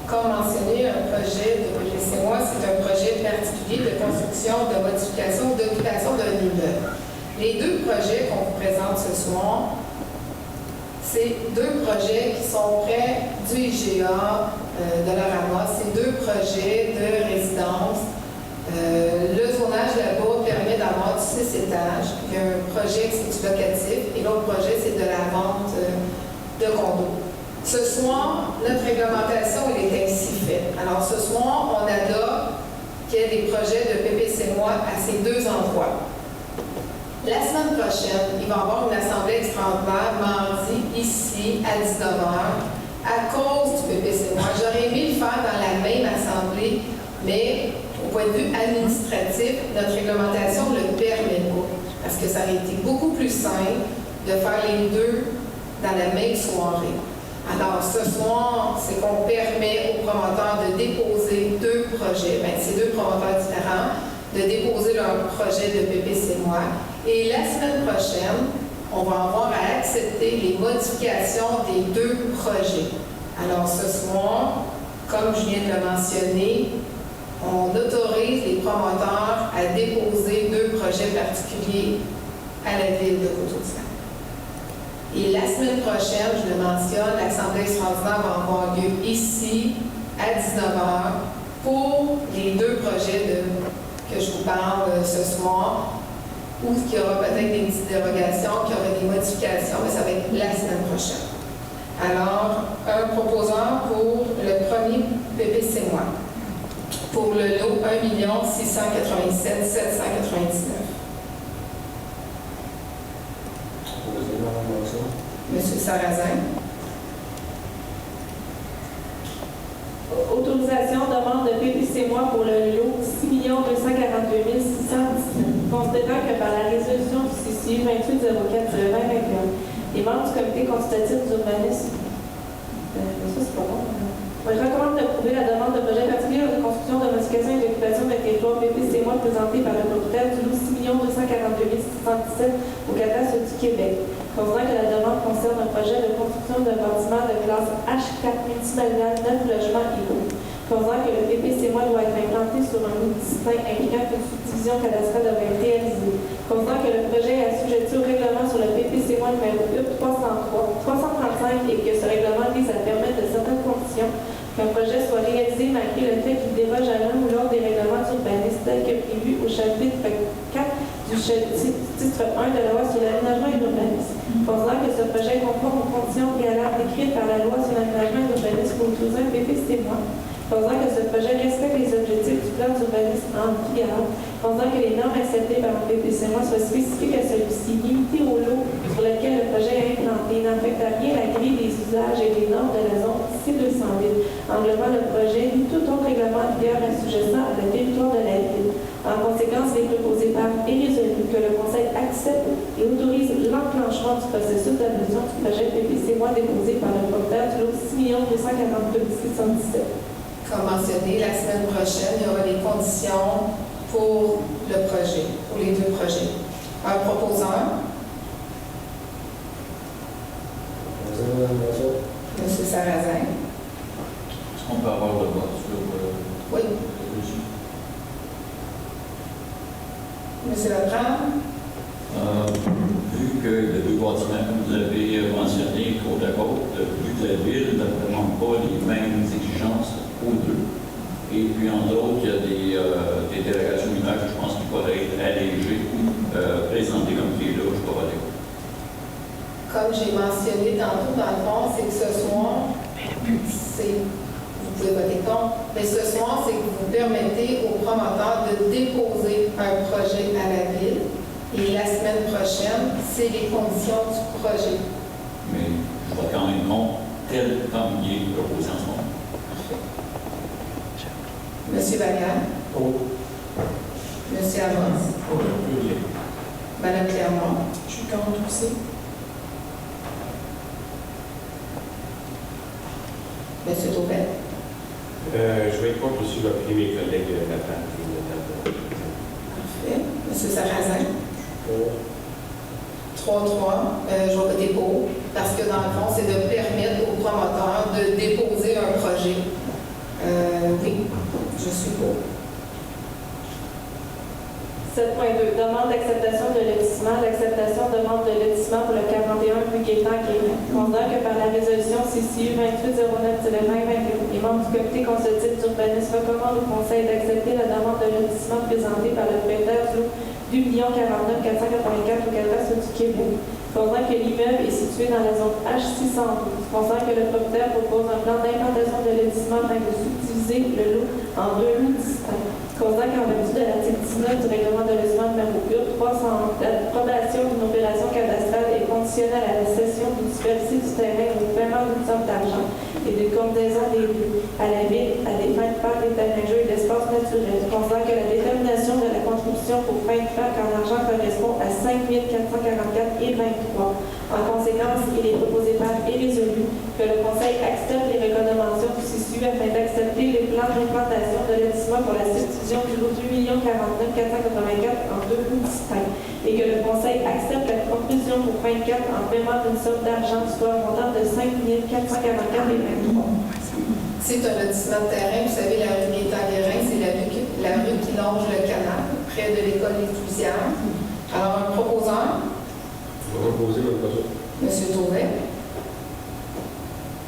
Comme mentionné, un projet de PPC-, c'est un projet particulier de construction, de modification ou d'occupation d'un immeuble. Les 2 projets qu'on vous présente ce soir, c'est 2 projets qui sont près du IGA de la Ramos. C'est 2 projets de résidence. Le zonage là-bas permet d'avoir 6 étages. Il y a un projet qui c'est du locatif et l'autre projet, c'est de la vente de condos. Ce soir, notre réglementation elle est ainsi faite. Alors, ce soir, on adopte qu'il y ait des projets de PPC- à ces 2 endroits. La semaine prochaine, il va y avoir une assemblée extraordinaire mardi, ici, à 19h, à cause du PPC-. J'aurais aimé le faire dans la même assemblée, mais au point de vue administratif, notre réglementation ne le permet pas. Parce que ça aurait été beaucoup plus simple de faire les 2 dans la même soirée. Alors, ce soir, c'est qu'on permet aux promoteurs de déposer 2 projets. Bien, c'est 2 promoteurs différents, de déposer leur projet de PPC-. Et la semaine prochaine, on va avoir à accepter les modifications des 2 projets. Alors, ce soir, comme je viens de le mentionner, on autorise les promoteurs à déposer 2 projets particuliers à la Ville de Coteau-Sable. Et la semaine prochaine, je le mentionne, l'Assemblée extraordinaire va avoir lieu ici, à 19h, pour les 2 projets que je vous parle ce soir, où il y aura peut-être des petites dérogations, qu'il y aura des modifications, mais ça va être la semaine prochaine. Alors, un proposant pour le premier PPC-. Pour le lot 1 687 799. Monsieur Sarrazin. Autorisation demande de PPC- pour le lot 6 242 619. Considérant que par la résolution du CCU 2804-2021, les membres du comité consultatif d'urbanisme, ça c'est pas bon. Je recommande d'approuver la demande de projet particulier de construction, de modification et d'occupation d'un territoire PPC- présentée par le propriétaire du lot 6 242 617 au cadastre du Québec. Considérant que la demande concerne un projet de construction d'un bâtiment de classe H4 multifamilial 9 logements égaux. Considérant que le PPC- doit être implanté sur un lot distinct impliquant qu'une subdivision cadastrale devrait être réalisée. Considérant que le projet est assujetti au règlement sur le PPC-1 numéro 335 et que ce règlement vise à permettre de certaines conditions qu'un projet soit réalisé malgré le fait qu'il déroge à l'un ou l'autre des règlements d'urbanisme tels que prévu au chapitre 4 du titre 1 de la loi sur l'aménagement et l'urbanisme. Considérant que ce projet est conforme aux conditions préalables décrites par la loi sur l'aménagement et l'urbanisme pour autoriser un PPC-1, considérant que ce projet respecte les objectifs du plan d'urbanisme en vigueur, considérant que les normes acceptées par le PPC-1 soient spécifiques à celui-ci, limitées au lot sur lequel le projet est implanté, n'affecte à rien la grille des usages et des normes de la zone C208, englobant le projet ni tout autre règlement en vigueur assujettissant le territoire de la ville. En conséquence, il est proposé par et résolu que le Conseil accepte et autorise l'enclenchement du processus d'adoption du projet PPC-1 déposé par le propriétaire du lot 6 242 617. Comme mentionné, la semaine prochaine, il y aura des conditions pour le projet, pour les deux projets. Un proposeur, M. Sarrazin. Est-ce qu'on peut avoir le vote sur Oui. la résolution? M. Lebrun. Vu que les deux bâtiments, comme vous avez mentionné, côte à côte, vu que la ville ne demande pas les mêmes exigences aux deux. Et puis, en d'autres, il y a des dérogations mineures que je pense qu'il faudrait être allégées, présentées comme qui est là, je peux aller. Comme j'ai mentionné tantôt, dans le fond, c'est que ce soir, vous pouvez voter contre, mais ce soir, c'est que vous permettez aux promoteurs de déposer un projet à la ville. Et la semaine prochaine, c'est les conditions du projet. Mais je vois quand même contre tel comme il est proposé en ce moment. Monsieur Vallière. Monsieur Amos. Madame Clermont. Je suis contre aussi. Monsieur Taubet. Je vais être contre aussi, je vais appeler mes collègues de la table. Parfait. Monsieur Sarrazin. 3-3. Je vais voter pour, parce que dans le fond, c'est de permettre aux promoteurs de déposer un projet. Oui, je suis pour. 7.2. Demande d'acceptation de lotissement. L'acceptation demande de lotissement pour le 41 rue Gaétan-Guérin. Considère que par la résolution CCU 2809-2021, les membres du comité consultatif d'urbanisme recommandent au Conseil d'accepter la demande de lotissement présentée par le propriétaire du 2 449 484 au cadastre du Québec. Considère que l'immeuble est situé dans la zone H612. Considère que le propriétaire propose un plan d'implantation de lotissement afin de subdiviser le lot en deux lots distincts. Considère qu'en vertu de l'article 19 du règlement de lotissement numéro 300, l'approbation d'une opération cadastrale est conditionnelle à la cession d'une superficie du terrain ou au paiement d'une somme d'argent et de combinaison des lieux à la ville à des fins de parc, d'état-majeur et d'espace naturel. Considère que la détermination de la contribution pour fin de parc en argent correspond à 5 444 et 23. En conséquence, il est proposé par et résolu que le Conseil accepte les recommandations du CCU afin d'accepter les plans d'implantation de lotissement pour la subdivision du lot 2 049 484 en deux lots distincts et que le Conseil accepte la contribution pour fin de parc en paiement d'une somme d'argent soit un montant de 5 444 et 23. C'est un lotissement de terrain. Vous savez, la rue Gaétan-Guérin, c'est la rue qui longe le canal, près de l'école des Flusières. Alors, un proposeur. Je vais proposer même pas ça. Monsieur Taubet.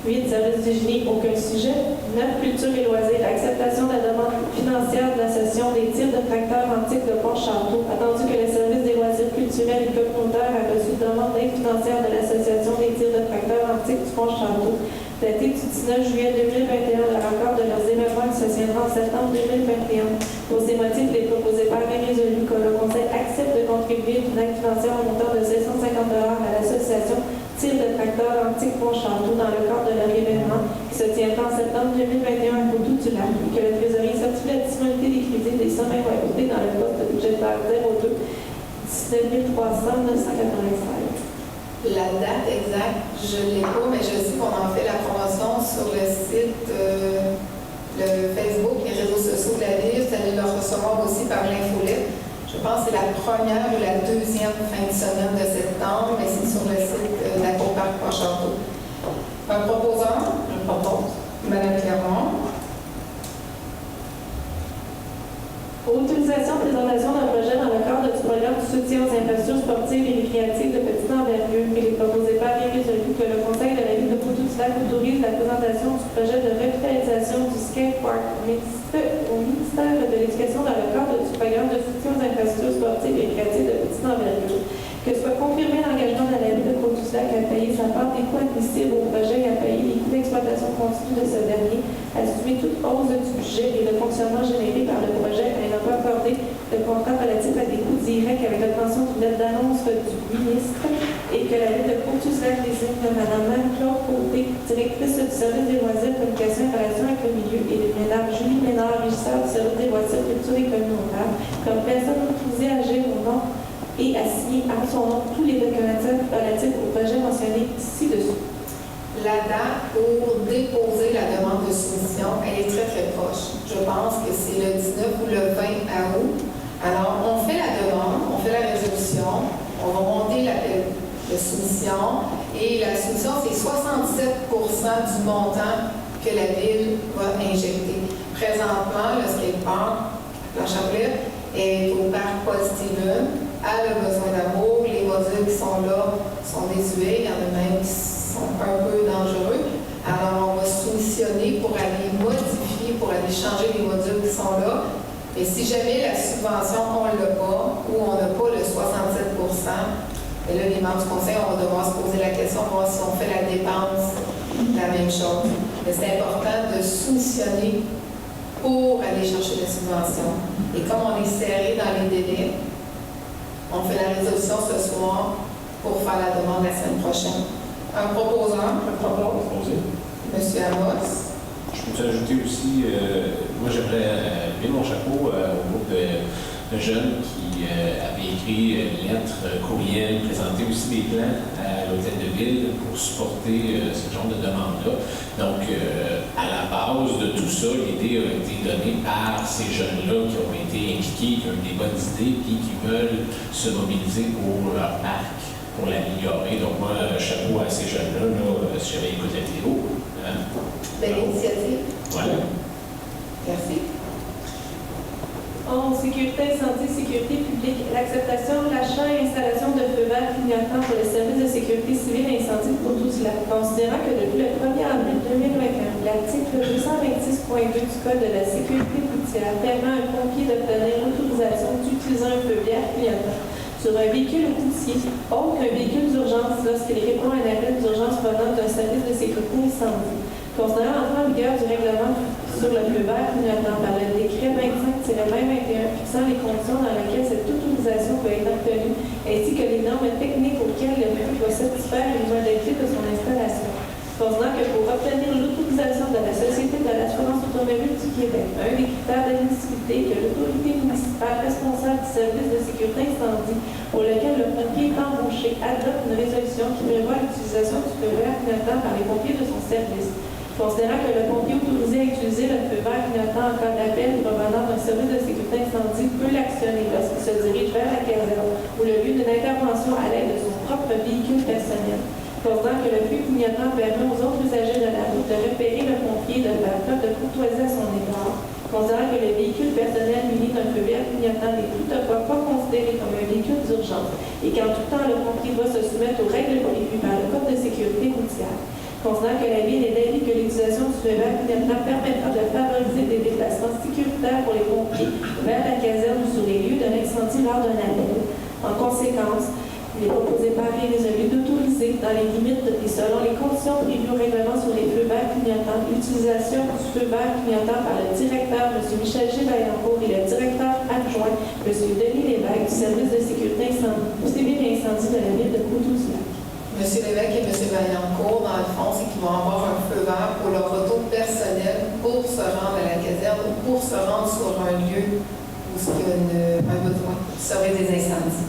8. Service d'hygiène, aucun sujet. 9. Culture et loisirs. Acceptation de la demande financière de la cession des tirs de tracteurs antiques de Port-Château. Attendu que le service des loisirs culturels et communautaires a reçu une demande d'aide financière de l'Association des tirs de tracteurs antiques du Port-Château, datée du 19 juillet 2021, le rapport de leurs événements qui se tiendra en septembre 2021. Pour ces motifs, il est proposé par les résolus que le Conseil accepte de contribuer d'une aide financière au montant de 750 $ à l'association Tir de tracteurs antiques Pont-Château dans le cadre de leur événement qui se tiendra en septembre 2021 à Poteau-du-Lac et que le trésorier certifie la disponibilité des crédits des sommes invoquées dans le poste budgétaire 02 19 300 996. La date exacte, je ne l'ai pas, mais je sais qu'on en fait la promotion sur le site, le Facebook, les réseaux sociaux de la ville. Vous allez le recevoir aussi par l'infolette. Je pense que c'est la première ou la deuxième fin de semaine de septembre, mais c'est sur le site de la Coparc Port-Château. Un proposeur? Je propose. Madame Clermont. Autorisation de présentation d'un projet dans le cadre du programme du soutien aux infrastructures sportives et récréatives de petite envergure. Il est proposé par et résolu que le Conseil de la Ville de Pointe-du-Lac autorise la présentation du projet de revitalisation du skatepark au ministère de l'Éducation dans le cadre du programme de soutien aux infrastructures sportives et récréatives de petite envergure. Que soit confirmé l'engagement de la Ville de Pointe-du-Lac à payer sa part des coûts admissibles au projet et à payer les coûts d'exploitation continue de ce dernier, assumer toute hausse du budget et de fonctionnement généré par le projet et ne pas accorder de contrat relatif à des coûts directs avec l'obtention d'une lettre d'annonce du ministre et que la Ville de Pointe-du-Lac désigne Mme Marie-Claude Côté, directrice du service des loisirs, communication et relations avec le milieu, et de Mme Julie Ménard, régisseur du service des loisirs, culture et communautaire, comme personne autorisée à agir au nom et à signer à son nom tous les documents relatifs au projet mentionné ci-dessous. La date pour déposer la demande de soumission, elle est très très proche. Je pense que c'est le 19 ou le 20 août. Alors, on fait la demande, on fait la résolution, on va monter l'appel de soumission et la soumission, c'est 67% du montant que la Ville va injecter. Présentement, le skatepark, la Chaplette, est au parc Paul Stephen, a le besoin d'amour. Les modules qui sont là sont désuets, il y en a même qui sont un peu dangereux. Alors, on va soumissionner pour aller modifier, pour aller changer les modules qui sont là. Et si jamais la subvention, on ne l'a pas, ou on n'a pas le 67%, et là, les membres du conseil, on va devoir se poser la question, voir si on fait la dépense la même chose. Mais c'est important de soumissionner pour aller chercher la subvention. Et comme on est serré dans les délais, on fait la résolution ce soir pour faire la demande la semaine prochaine. Un proposant, je propose. M. Amos. Je peux ajouter aussi, moi j'aimerais lever mon chapeau au groupe de jeunes qui avaient écrit une lettre, courriel, présenté aussi des plans à l'hôtel de ville pour supporter ce genre de demande-là. Donc, à la base de tout ça, l'idée a été donnée par ces jeunes-là qui ont été impliqués, qui ont eu des bonnes idées, puis qui veulent se mobiliser pour leur parc, pour l'améliorer. Donc, moi, chapeau à ces jeunes-là, si j'avais écouté la vidéo. Belle initiative. Voilà. Merci. 11. Sécurité, santé, sécurité publique. L'acceptation, l'achat et l'installation de feux verts clignotants pour le service de sécurité civile et incendie de Pointe-du-Lac. Considérant que depuis le 1er avril 2021, l'article 226.2 du Code de la sécurité routière permet à un pompier d'obtenir l'autorisation d'utiliser un feu vert clignotant sur un véhicule routier autre qu'un véhicule d'urgence lorsqu'il répond à un appel d'urgence venant d'un service de sécurité incendie. Considérant l'entrée en vigueur du règlement sur le feu vert clignotant par le décret 25-2021 fixant les conditions dans lesquelles cette autorisation peut être obtenue, ainsi que les normes techniques auxquelles le feu doit satisfaire les modalités de son installation. Considérant que pour obtenir l'autorisation de la Société de l'assurance automobile du Québec, un des critères d'admissibilité que l'autorité municipale responsable du service de sécurité incendie pour lequel le pompier est embauché adopte une résolution qui prévoit l'utilisation du feu vert clignotant par les pompiers de son service. Considérant que le pompier autorisé à utiliser le feu vert clignotant en cas d'appel provenant d'un service de sécurité incendie peut l'actionner lorsqu'il se dirige vers la caserne ou le lieu d'une intervention à l'aide de son propre véhicule personnel. Considérant que le feu clignotant permet aux autres usagers de la route de repérer le pompier de faire preuve de courtoisie à son égard. Considérant que le véhicule personnel muni d'un feu vert clignotant n'est toutefois pas considéré comme un véhicule d'urgence et qu'en tout temps le pompier doit se soumettre aux règles prévues par le Code de sécurité routière. Considérant que la Ville est d'avis que l'utilisation du feu vert clignotant permettra de favoriser des déplacements sécuritaires pour les pompiers vers la caserne ou sur les lieux d'un incendie lors d'un appel. En conséquence, il est proposé par et résolu d'autoriser, dans les limites et selon les conditions prévues au règlement sur les feux verts clignotants, l'utilisation du feu vert clignotant par le directeur, M. Michel G-Vaillancourt, et le directeur adjoint, M. Denis Lévesque, du service de sécurité civile et incendie de la Ville de Pointe-du-Lac. M. Lévesque et M. Vaillancourt, dans le fond, c'est qu'ils vont avoir un feu vert pour leur auto personnel pour se rendre à la caserne ou pour se rendre sur un lieu où il y a un besoin de sauver des incendies.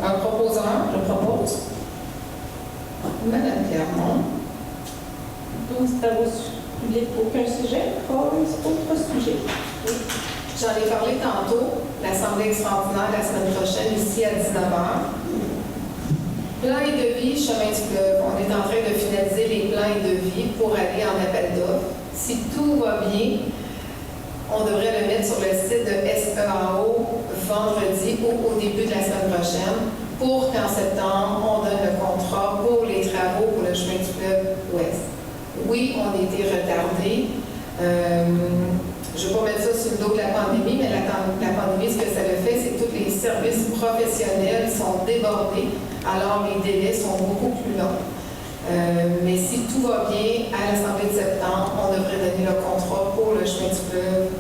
Un proposant, je propose. Madame Clermont. 12 travaux publics, aucun sujet. 11 autres sujets. Oui. J'en ai parlé tantôt, l'Assemblée extraordinaire la semaine prochaine, ici à 19h. Plan et devis, chemin du fleuve. On est en train de finaliser les plans et devis pour aller en appel d'offres. Si tout va bien, on devrait le mettre sur le site de SEAO vendredi ou au début de la semaine prochaine pour qu'en septembre, on donne le contrat pour les travaux pour le chemin du fleuve ouest. Oui, on a été retardé. Je ne vais pas mettre ça sur le dos de la pandémie, mais la pandémie, ce que ça le fait, c'est que tous les services professionnels sont débordés, alors les délais sont beaucoup plus longs. Mais si tout va bien, à l'Assemblée de septembre, on devrait donner le contrat pour le chemin du fleuve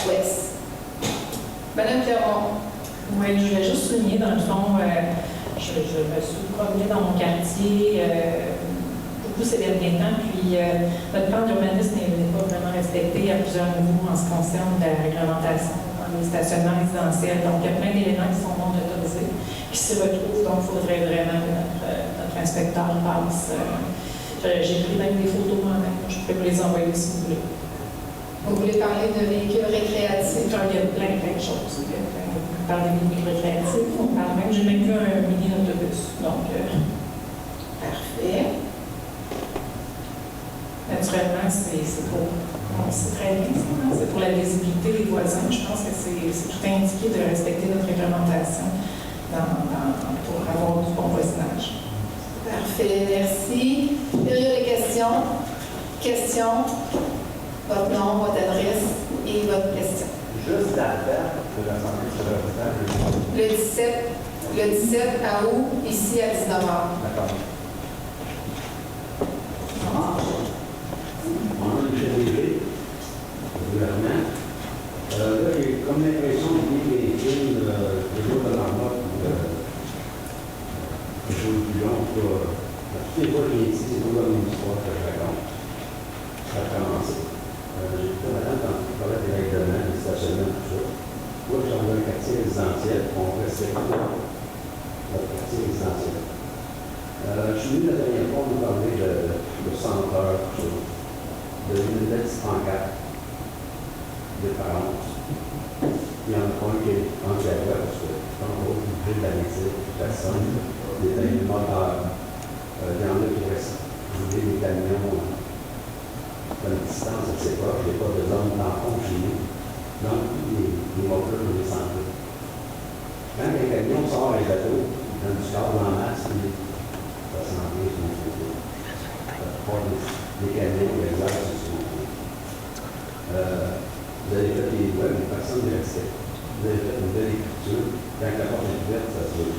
ouest. Madame Pierron. Oui, je voulais juste souligner, dans le fond, je me suis promenée dans mon quartier beaucoup ces derniers temps, puis notre plan d'urbanisme n'est pas vraiment respecté à plusieurs niveaux en ce qui concerne la réglementation dans les stationnements résidentiels. Donc, il y a plein d'éléments qui sont non autorisés, qui se retrouvent, donc il faudrait vraiment que notre inspecteur passe. J'ai pris même des photos moi-même, je peux vous les envoyer si vous voulez. Vous voulez parler de véhicules récréatifs? Il y a plein de choses. On parle de véhicules récréatifs, on parle même, j'ai même vu un mini-autobus. Donc, parfait. Naturellement, c'est pour, on sait très bien, c'est pour la visibilité des voisins. Je pense que c'est tout indiqué de respecter notre réglementation pour avoir du bon voisinage. Parfait, merci. Période de questions. Questions. Votre nom, votre adresse et votre question. Juste la date de l'Assemblée sur le résultat. Le 17 août, ici à 19h. D'accord. Moi, je suis arrivé au gouvernement. Là, j'ai comme l'impression de lire les films de jour de la mort ou de choses du genre. Toutes les fois que je viens ici, c'est toujours la même histoire que je raconte. Ça a commencé. J'ai écouté madame quand tu parlais des règlements, des stationnements, tout ça. Moi, je suis dans un quartier résidentiel, on respecte notre quartier résidentiel. Je suis venu la dernière fois nous parler de senteur, tout ça. De une petite pancarte de parents. Il y en a un qui est anti-agua parce que, en gros, il brille de la médecine, personne, des animateurs. Il y en a qui restent rouler des camions à une distance assez proche, il n'y a pas de zone tampon chez nous. Donc, les moteurs, on les sent plus. Quand les camions sortent les bateaux, ils donnent du câble en masse, puis ça s'en vient sur mon côté. Les camions, les airs, c'est sur mon côté. Vous avez fait les lois, mais personne ne respecte. Vous avez fait une belle écriture. Quand la porte est ouverte, ça se voit.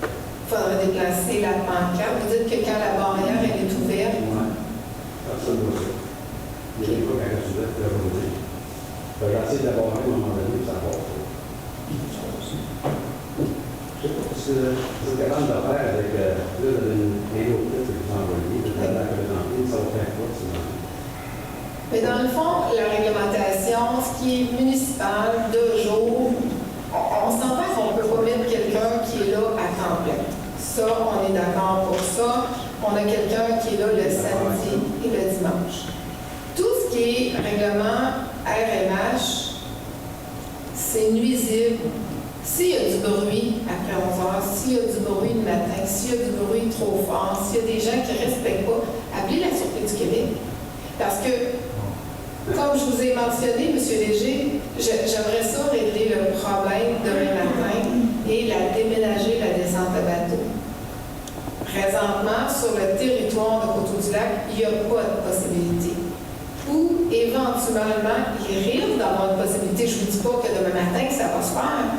Il faudrait déplacer la pancarte. Vous dites que quand la barrière elle est ouverte. Oui. Personne ne voit ça. Il y a des fois, quand elle est ouverte, elle va rouler. J'ai essayé de la barrer à un moment donné, ça passe. Je ne sais pas ce que vous êtes capable de faire avec une autre que vous envoyez, de la présenter, ça va faire quoi, sinon? Mais dans le fond, la réglementation, ce qui est municipal, 2 jours, on s'entend qu'on ne peut pas mettre quelqu'un qui est là à temps plein. Ça, on est d'accord pour ça. On a quelqu'un qui est là le samedi et le dimanche. Tout ce qui est règlement RMH, c'est nuisible. S'il y a du bruit après 11 heures, s'il y a du bruit le matin, s'il y a du bruit trop fort, s'il y a des gens qui ne respectent pas, appelez la Sûreté du Québec. Parce que, comme je vous ai mentionné, M. Léger, j'aimerais ça régler le problème demain matin et déménager la descente à bateau. Présentement, sur le territoire de Coteau-du-Lac, il n'y a pas de possibilité. Ou, éventuellement, il risque d'avoir une possibilité. Je ne vous dis pas que demain matin, que ça va se faire,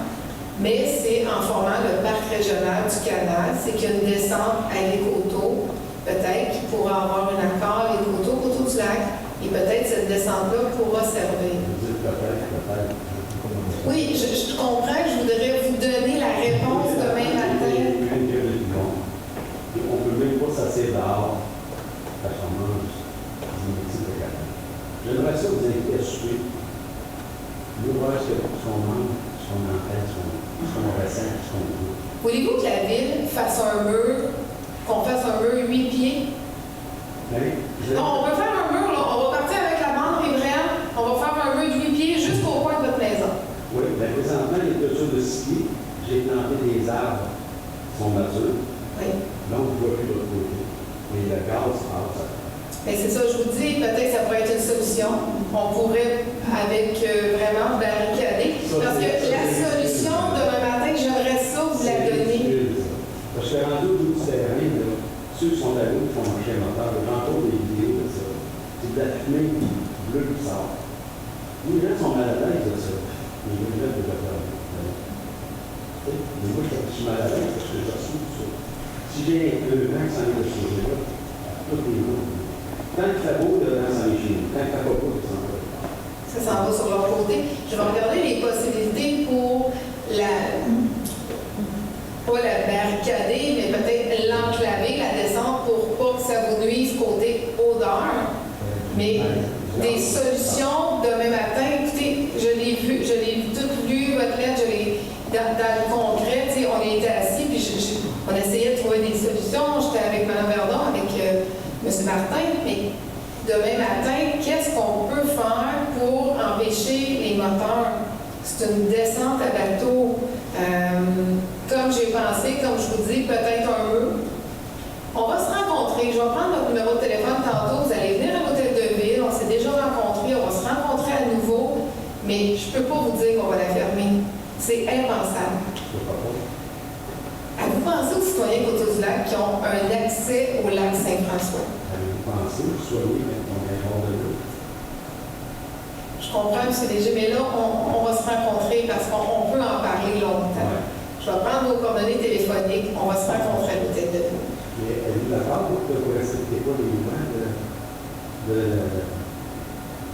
mais c'est en formant le parc régional du canal, c'est qu'il y a une descente à l'Écoto, peut-être qu'il pourra avoir un accord à l'Écoto, Coteau-du-Lac, et peut-être cette descente-là pourra servir. Oui, je comprends que je voudrais vous donner la réponse demain matin. On ne peut même pas s'asseoir dehors parce qu'on mange du métier de canal. J'aimerais ça vous inviter à souper. Nous voir ce qu'on mange, ce qu'on entend, ce qu'on ressent, ce qu'on veut. Voulez-vous que la ville fasse un mur, qu'on fasse un mur 8 pieds? Non, on peut faire un mur, là. On va partir avec la bande riveraine, on va faire un mur de 8 pieds jusqu'au coin de votre maison. Oui, bien présentement, il y a une clôture de 6 pieds. J'ai planté des arbres qui sont matures. Oui. Donc, je ne vois plus de l'autre côté. Mais le gaz passe. Mais c'est ça, je vous dis, peut-être que ça pourrait être une solution. On pourrait, avec vraiment font marcher un moteur. J'entends des vidéos de ça. C'est de la fumée bleue qui sort. Les gens sont mal à l'aise de ça. Les gens de la mais moi, je suis mal à l'aise parce que je reçois tout ça. Si j'ai un vent qui s'en est de ce côté-là, tous les jours, quand il fait beau, le vent s'en est chez nous. Quand il fait pas beau, il s'en va. Ça s'en va sur leur côté. Je vais regarder les possibilités pour pas la barricader, mais peut-être l'enclaver, la descente pour pas que ça vous nuise côté odeur. Mais des solutions demain matin, écoutez, je l'ai vu tout lu, votre lettre, je l'ai dans le concret, tu sais, on était assis, puis on essayait de trouver des solutions. J'étais avec Mme Verdon, avec M. Martin, mais demain matin, qu'est-ce qu'on peut faire pour empêcher les moteurs? C'est une descente à bateau. Comme j'ai pensé, comme je vous dis, peut-être un mur. On va se rencontrer. Je vais prendre votre numéro de téléphone tantôt. Vous allez venir à l'hôtel de ville. On s'est déjà rencontrés. On va se rencontrer à nouveau. Mais je ne peux pas vous dire qu'on va la fermer. C'est impensable. Avez-vous pensé aux citoyens Côte-du-Lac qui ont un accès au lac Saint-François? Avez-vous pensé aux citoyens qui ont un bord de l'eau? Je comprends, M. Léger, mais là, on va se rencontrer parce qu'on peut en parler longtemps. Ouais. Je vais prendre vos coordonnées téléphoniques. On va se rencontrer à l'hôtel de ville. Mais êtes-vous d'accord pour que vous ne respectez pas les mouvements de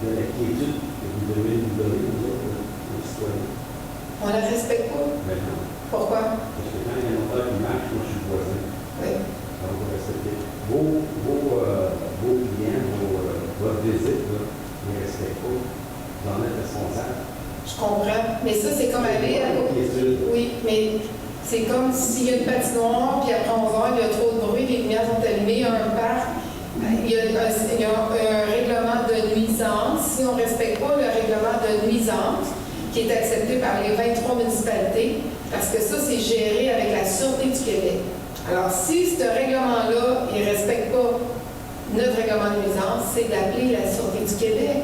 la quiétude que vous devez nous donner aux citoyens? On ne la respecte pas. Maintenant. Pourquoi? Parce que quand il y a un moteur qui marche, moi je suis voisin. Oui. Donc vous respectez. Vos clients, votre visite, là, vous ne respectez pas. Vous en êtes responsable. Je comprends. Mais ça, c'est comme aller à... Oui, mais c'est comme s'il y a une patinoire, puis après 11 heures, il y a trop de bruit, les lumières sont allumées, un parc, il y a un règlement de nuisance. Si on ne respecte pas le règlement de nuisance, qui est accepté par les 23 municipalités, parce que ça, c'est géré avec la Sûreté du Québec. Alors, si ce règlement-là, il ne respecte pas notre règlement de nuisance, c'est d'appeler la Sûreté du Québec.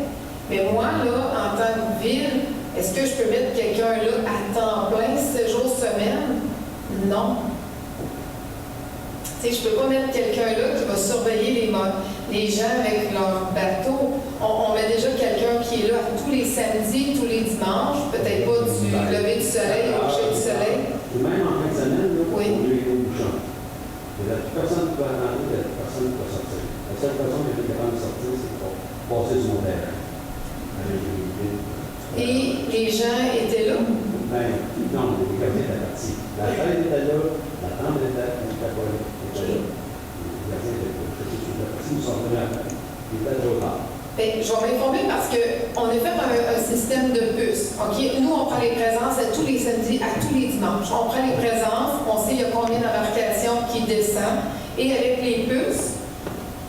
Mais moi, là, en tant que ville, est-ce que je peux mettre quelqu'un là à temps plein, 7 jours semaine? Non. Tu sais, je ne peux pas mettre quelqu'un là qui va surveiller les gens avec leur bateau. On met déjà quelqu'un qui est là tous les samedis, tous les dimanches, peut-être pas du lever du soleil au coucher du soleil. Et même en fin de semaine, là, Oui. on est au bouchon. Il n'y a personne qui peut attendre, il n'y a personne qui peut sortir. La seule personne qui est capable de sortir, c'est pour passer sur mon terrain. Et les gens étaient là. Ben, non, les gardiens étaient partis. La chaise était là, la tente était pas là. Les gardiens étaient là. Nous sommes venus après. Il était trop tard. Bien, je vais m'informer parce qu'on a fait un système de puces. OK? Nous, on prend les présences à tous les samedis, à tous les dimanches. On prend les présences, on sait il y a combien d'embarcations qui descendent. Et avec les puces,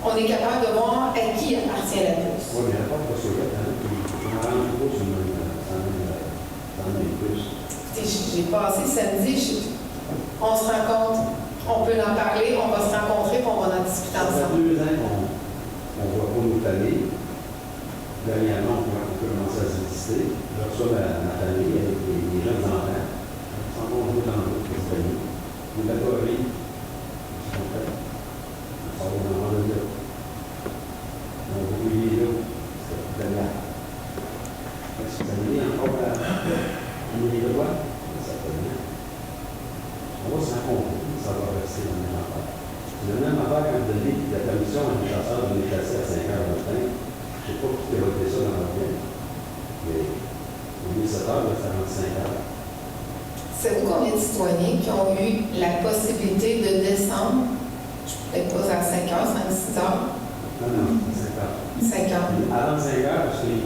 on est capable de voir à qui appartient la puce. Oui, mais la porte va s'ouvrir, on en rentre pas sur dans les puces. J'ai passé samedi, on se rencontre, on peut en parler, on va se rencontrer, puis on va en discuter Ça fait ensemble. 2 ans qu'on ne voit pas nos familles. Dernièrement, on peut commencer à se visiter. Je reçois ma famille avec les jeunes enfants. Ils s'en vont jouer dans l'autre famille. Ils ne pas rire. Ils sont faits. On s'en va dans le là. On va oublier là. C'est la blague. Est-ce que vous avez encore à les droits? Certainement. On va se rencontrer. Ça va rester dans le même affaire. C'est la même affaire quand vous donnez la permission à un chasseur de les chasser à 5 heures du matin. Je ne sais pas qui a voté ça dans la ville. Mais au 17 heures, ça rentre 5 heures. Savez-vous combien de citoyens qui ont eu la possibilité de descendre, peut-être pas à 5 heures, 5-6 heures? Non, c'est 5 heures. 5 heures. Avant 5 heures, parce que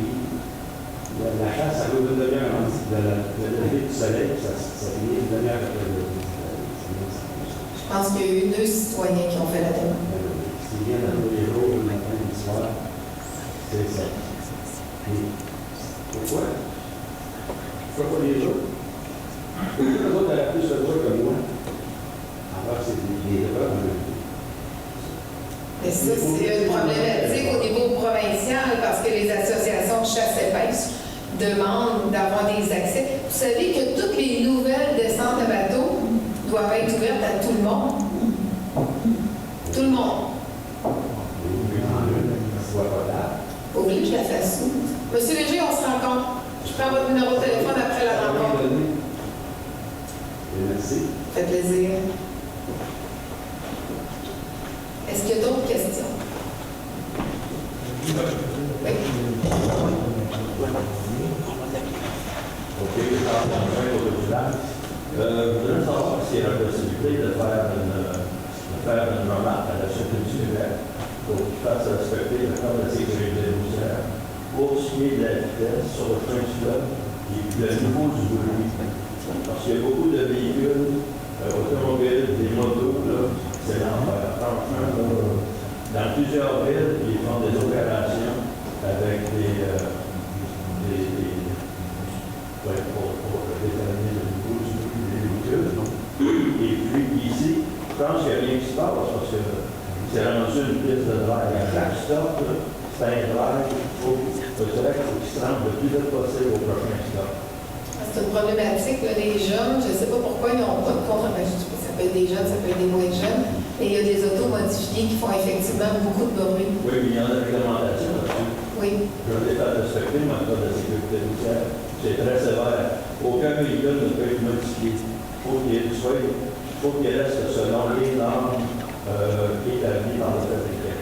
la chasse, ça vaut une demi-heure avant de lever du soleil, ça finit une demi-heure après le lever. Je pense qu'il y a eu 2 citoyens qui ont fait la demande. Ce qui vient dans tous les jours, le matin et le soir, c'est ça. Et pourquoi? Pourquoi pas les jours? Les autres avaient plus de droits que moi. Alors, c'est des droits dans le pays. Mais ça, c'est une problématique au niveau provincial parce que les associations de chasse et pêche demandent d'avoir des accès. Vous savez que toutes les nouvelles descentes à bateau doivent être ouvertes à tout le monde. Tout le monde. voulez que je la fasse où? Monsieur Léger, on se rencontre. Je prends votre numéro de téléphone après la rencontre. Merci. Ça fait plaisir. Est-ce qu'il y a d'autres questions? Oui. OK, je voudrais savoir s'il y a la possibilité de faire une remarque à la Sûreté du Québec pour qu'ils fassent respecter le code de sécurité routière pour ce qui est de la vitesse sur le chemin du fleuve et puis le niveau du bruit. Parce qu'il y a beaucoup de véhicules, automobiles, des motos, là, c'est l'enfer. Franchement, dans plusieurs villes, ils font des opérations avec pour déterminer le niveau du bruit des véhicules. Et puis ici, je pense qu'il n'y a rien qui se passe parce que c'est rendu une piste de drive. À chaque stop, c'est un drive. C'est vrai qu'il faut qu'il se rende le plus vite possible au prochain stop. C'est une problématique. Là, les jeunes, je ne sais pas pourquoi ils n'ont pas de contre. Ça peut être des jeunes, ça peut être des moins jeunes. Et il y a des autos modifiées qui font effectivement beaucoup de bruit. Oui, mais il y en a des réglementations là-dessus. Oui. Je l'ai fait respecter, mais le code de sécurité routière, c'est très sévère. Aucun véhicule ne peut être modifié. Il faut qu'il reste selon les normes établies par le fabricant.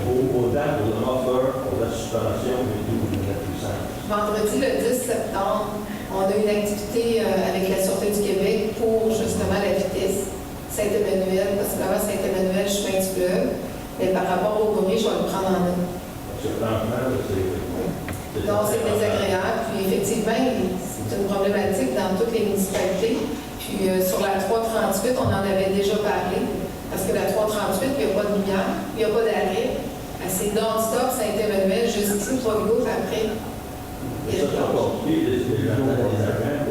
Autant pour le moteur, pour la suspension, mais tout pour la puissance. Vendredi, le 10 septembre, on a une activité avec la Sûreté du Québec pour justement la vitesse Saint-Emmanuel, possiblement Saint-Emmanuel, chemin du fleuve. Mais par rapport au bruit, je vais le prendre en note. Parce que franchement, c'est... Donc, c'est désagréable. Puis, effectivement, c'est une problématique dans toutes les municipalités. Puis, sur la 338, on en avait déjà parlé. Parce que la 338, il n'y a pas de lumière, il n'y a pas d'arrêt. C'est non-stop Saint-Emmanuel, jusqu'ici, Trois-Rigaud, puis après. Et ça, c'est encore pire, les gens, les agents,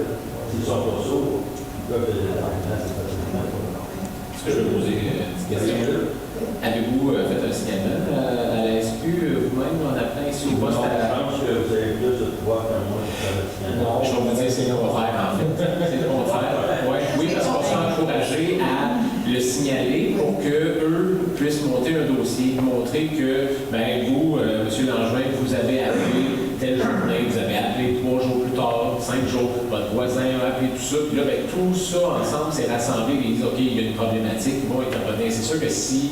s'ils sont pas sourds, ils peuvent les arrêter, c'est facilement. Est-ce que je peux poser une petite question? Avez-vous fait un signalement à la SQ vous-même en appelant ici au poste? Je pense que vous avez plus de pouvoir que moi pour faire le signalement. Non, je vais vous dire, c'est le contraire, en fait. C'est le contraire. Ouais. Oui, parce qu'on s'est encouragé à le signaler pour qu'eux puissent monter un dossier, montrer que, ben vous, M. Langevin, vous avez appelé telle journée, vous avez appelé 3 jours plus tard, 5 jours, votre voisin a appelé tout ça, puis là, ben, tout ça ensemble s'est rassemblé et ils disent, OK, il y a une problématique, ils vont intervenir. C'est sûr que s'il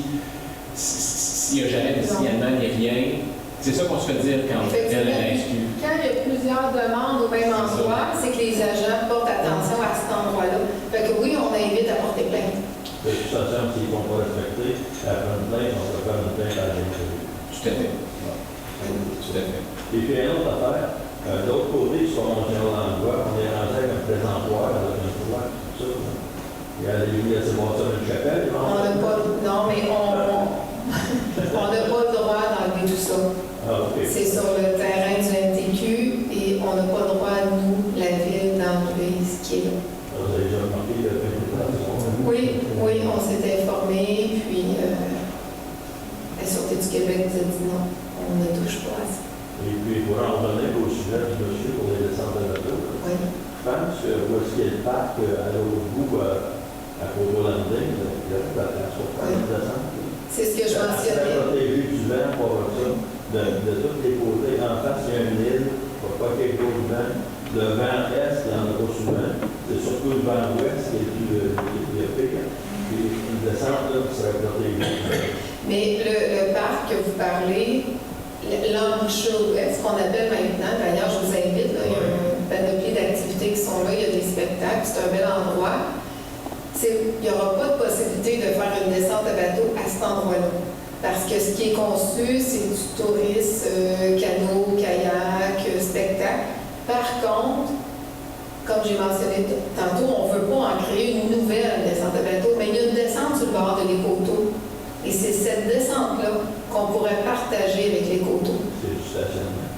n'y a jamais de signalement ni rien, c'est ça qu'on se fait dire quand on fait la SQ. Quand il y a plusieurs demandes au même endroit, c'est que les agents portent attention à cet endroit-là. Fait que oui, on invite à porter plainte. De toute façon, s'ils ne vont pas respecter, après une plainte, on peut faire une plainte à l'intérieur. Tout à fait. Tout à fait. Et puis, une autre affaire, de l'autre côté, sur mon général d'emploi, on est rentré avec un présentoir, avec un toit, tout ça. Il y a des laissés voir ça une chapelle. On n'a pas, non, mais on n'a pas le droit d'enlever tout ça. Ah, OK. C'est sur le terrain du MTQ et on n'a pas le droit, nous, la ville, d'enlever ce qui est là. Vous avez déjà remarqué le Oui, on s'est informé, puis la Sûreté du Québec nous a dit non, on ne touche pas à ça. Et puis, pour en revenir au sujet du monsieur pour les descentes de bateau, Oui. je pense que voici qu'il y a le parc à l'autre bout, à Côte-Landing, il y a toute la place pour faire les descentes. C'est ce que je mentionnais. C'est protégé du vent pour ça. De tous les côtés, en face, il y a une île, pour pas qu'il y ait trop de vent. Le vent est, il y en a pas souvent. C'est surtout le vent ouest qui est le pire. Puis une descente, là, qui serait protégée. Mais le parc que vous parlez, l'embouchure ouest, ce qu'on appelle maintenant, d'ailleurs, je vous invite, là, il y a une panoplie d'activités qui sont là, il y a des spectacles, c'est un bel endroit. Il n'y aura pas de possibilité de faire une descente à bateau à cet endroit-là. Parce que ce qui est conçu, c'est du tourisme, canot, kayak, spectacle. Par contre, comme j'ai mentionné tantôt, on ne veut pas en créer une nouvelle descente à bateau, mais il y a une descente sur le bord de l'Écoto. Et c'est cette descente-là qu'on pourrait partager avec l'Écoto. C'est du stationnement.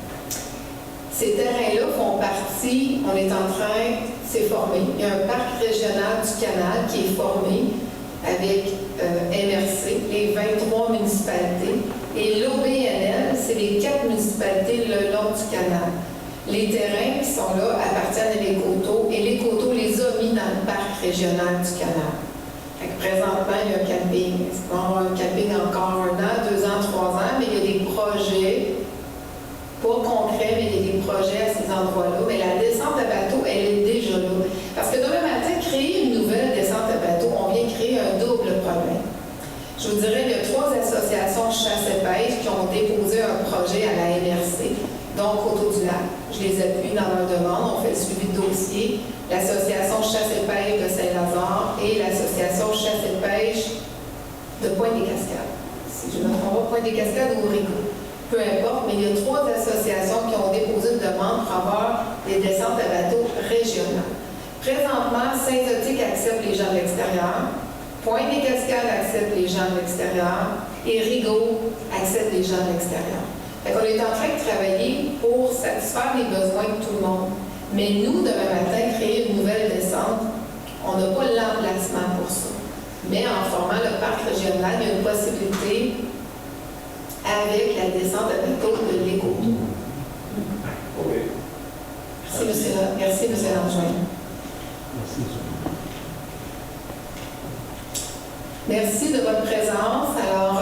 Ces terrains-là font partie, on est en train, c'est formé. Il y a un parc régional du canal qui est formé avec MRC, les 23 municipalités. Et l'OBNL, c'est les 4 municipalités le long du canal. Les terrains qui sont là appartiennent à l'Écoto et l'Écoto les a mis dans le parc régional du canal. Présentement, il y a un camping. Il va y avoir un camping encore 1 an, 2 ans, 3 ans, mais il y a des projets concret, mais il y a des projets à ces endroits-là. Mais la descente à bateau, elle est déjà là. Parce que demain matin, créer une nouvelle descente à bateau, on vient créer un double problème. Je vous dirais, il y a 3 associations chasse et pêche qui ont déposé un projet à la MRC, donc Coteau-du-Lac. Je les appuie dans leur demande, on fait le suivi de dossier. L'Association chasse et pêche de Saint-Lazare et l'Association chasse et pêche de Pointe-des-Cascades. Si je ne me trompe pas, Pointe-des-Cascades ou Rigaud. Peu importe, mais il y a 3 associations qui ont déposé une demande pour avoir des descentes à bateau régionales. Présentement, Saint-Zotique accepte les gens de l'extérieur, Pointe-des-Cascades accepte les gens de l'extérieur et Rigaud accepte les gens de l'extérieur. On est en train de travailler pour satisfaire les besoins de tout le monde. Mais nous, demain matin, créer une nouvelle descente, on n'a pas l'emplacement pour ça. Mais en formant le parc régional, il y a une possibilité avec la descente à bateau de l'Éco. Merci, M. l'adjoint. Merci de votre présence. Alors,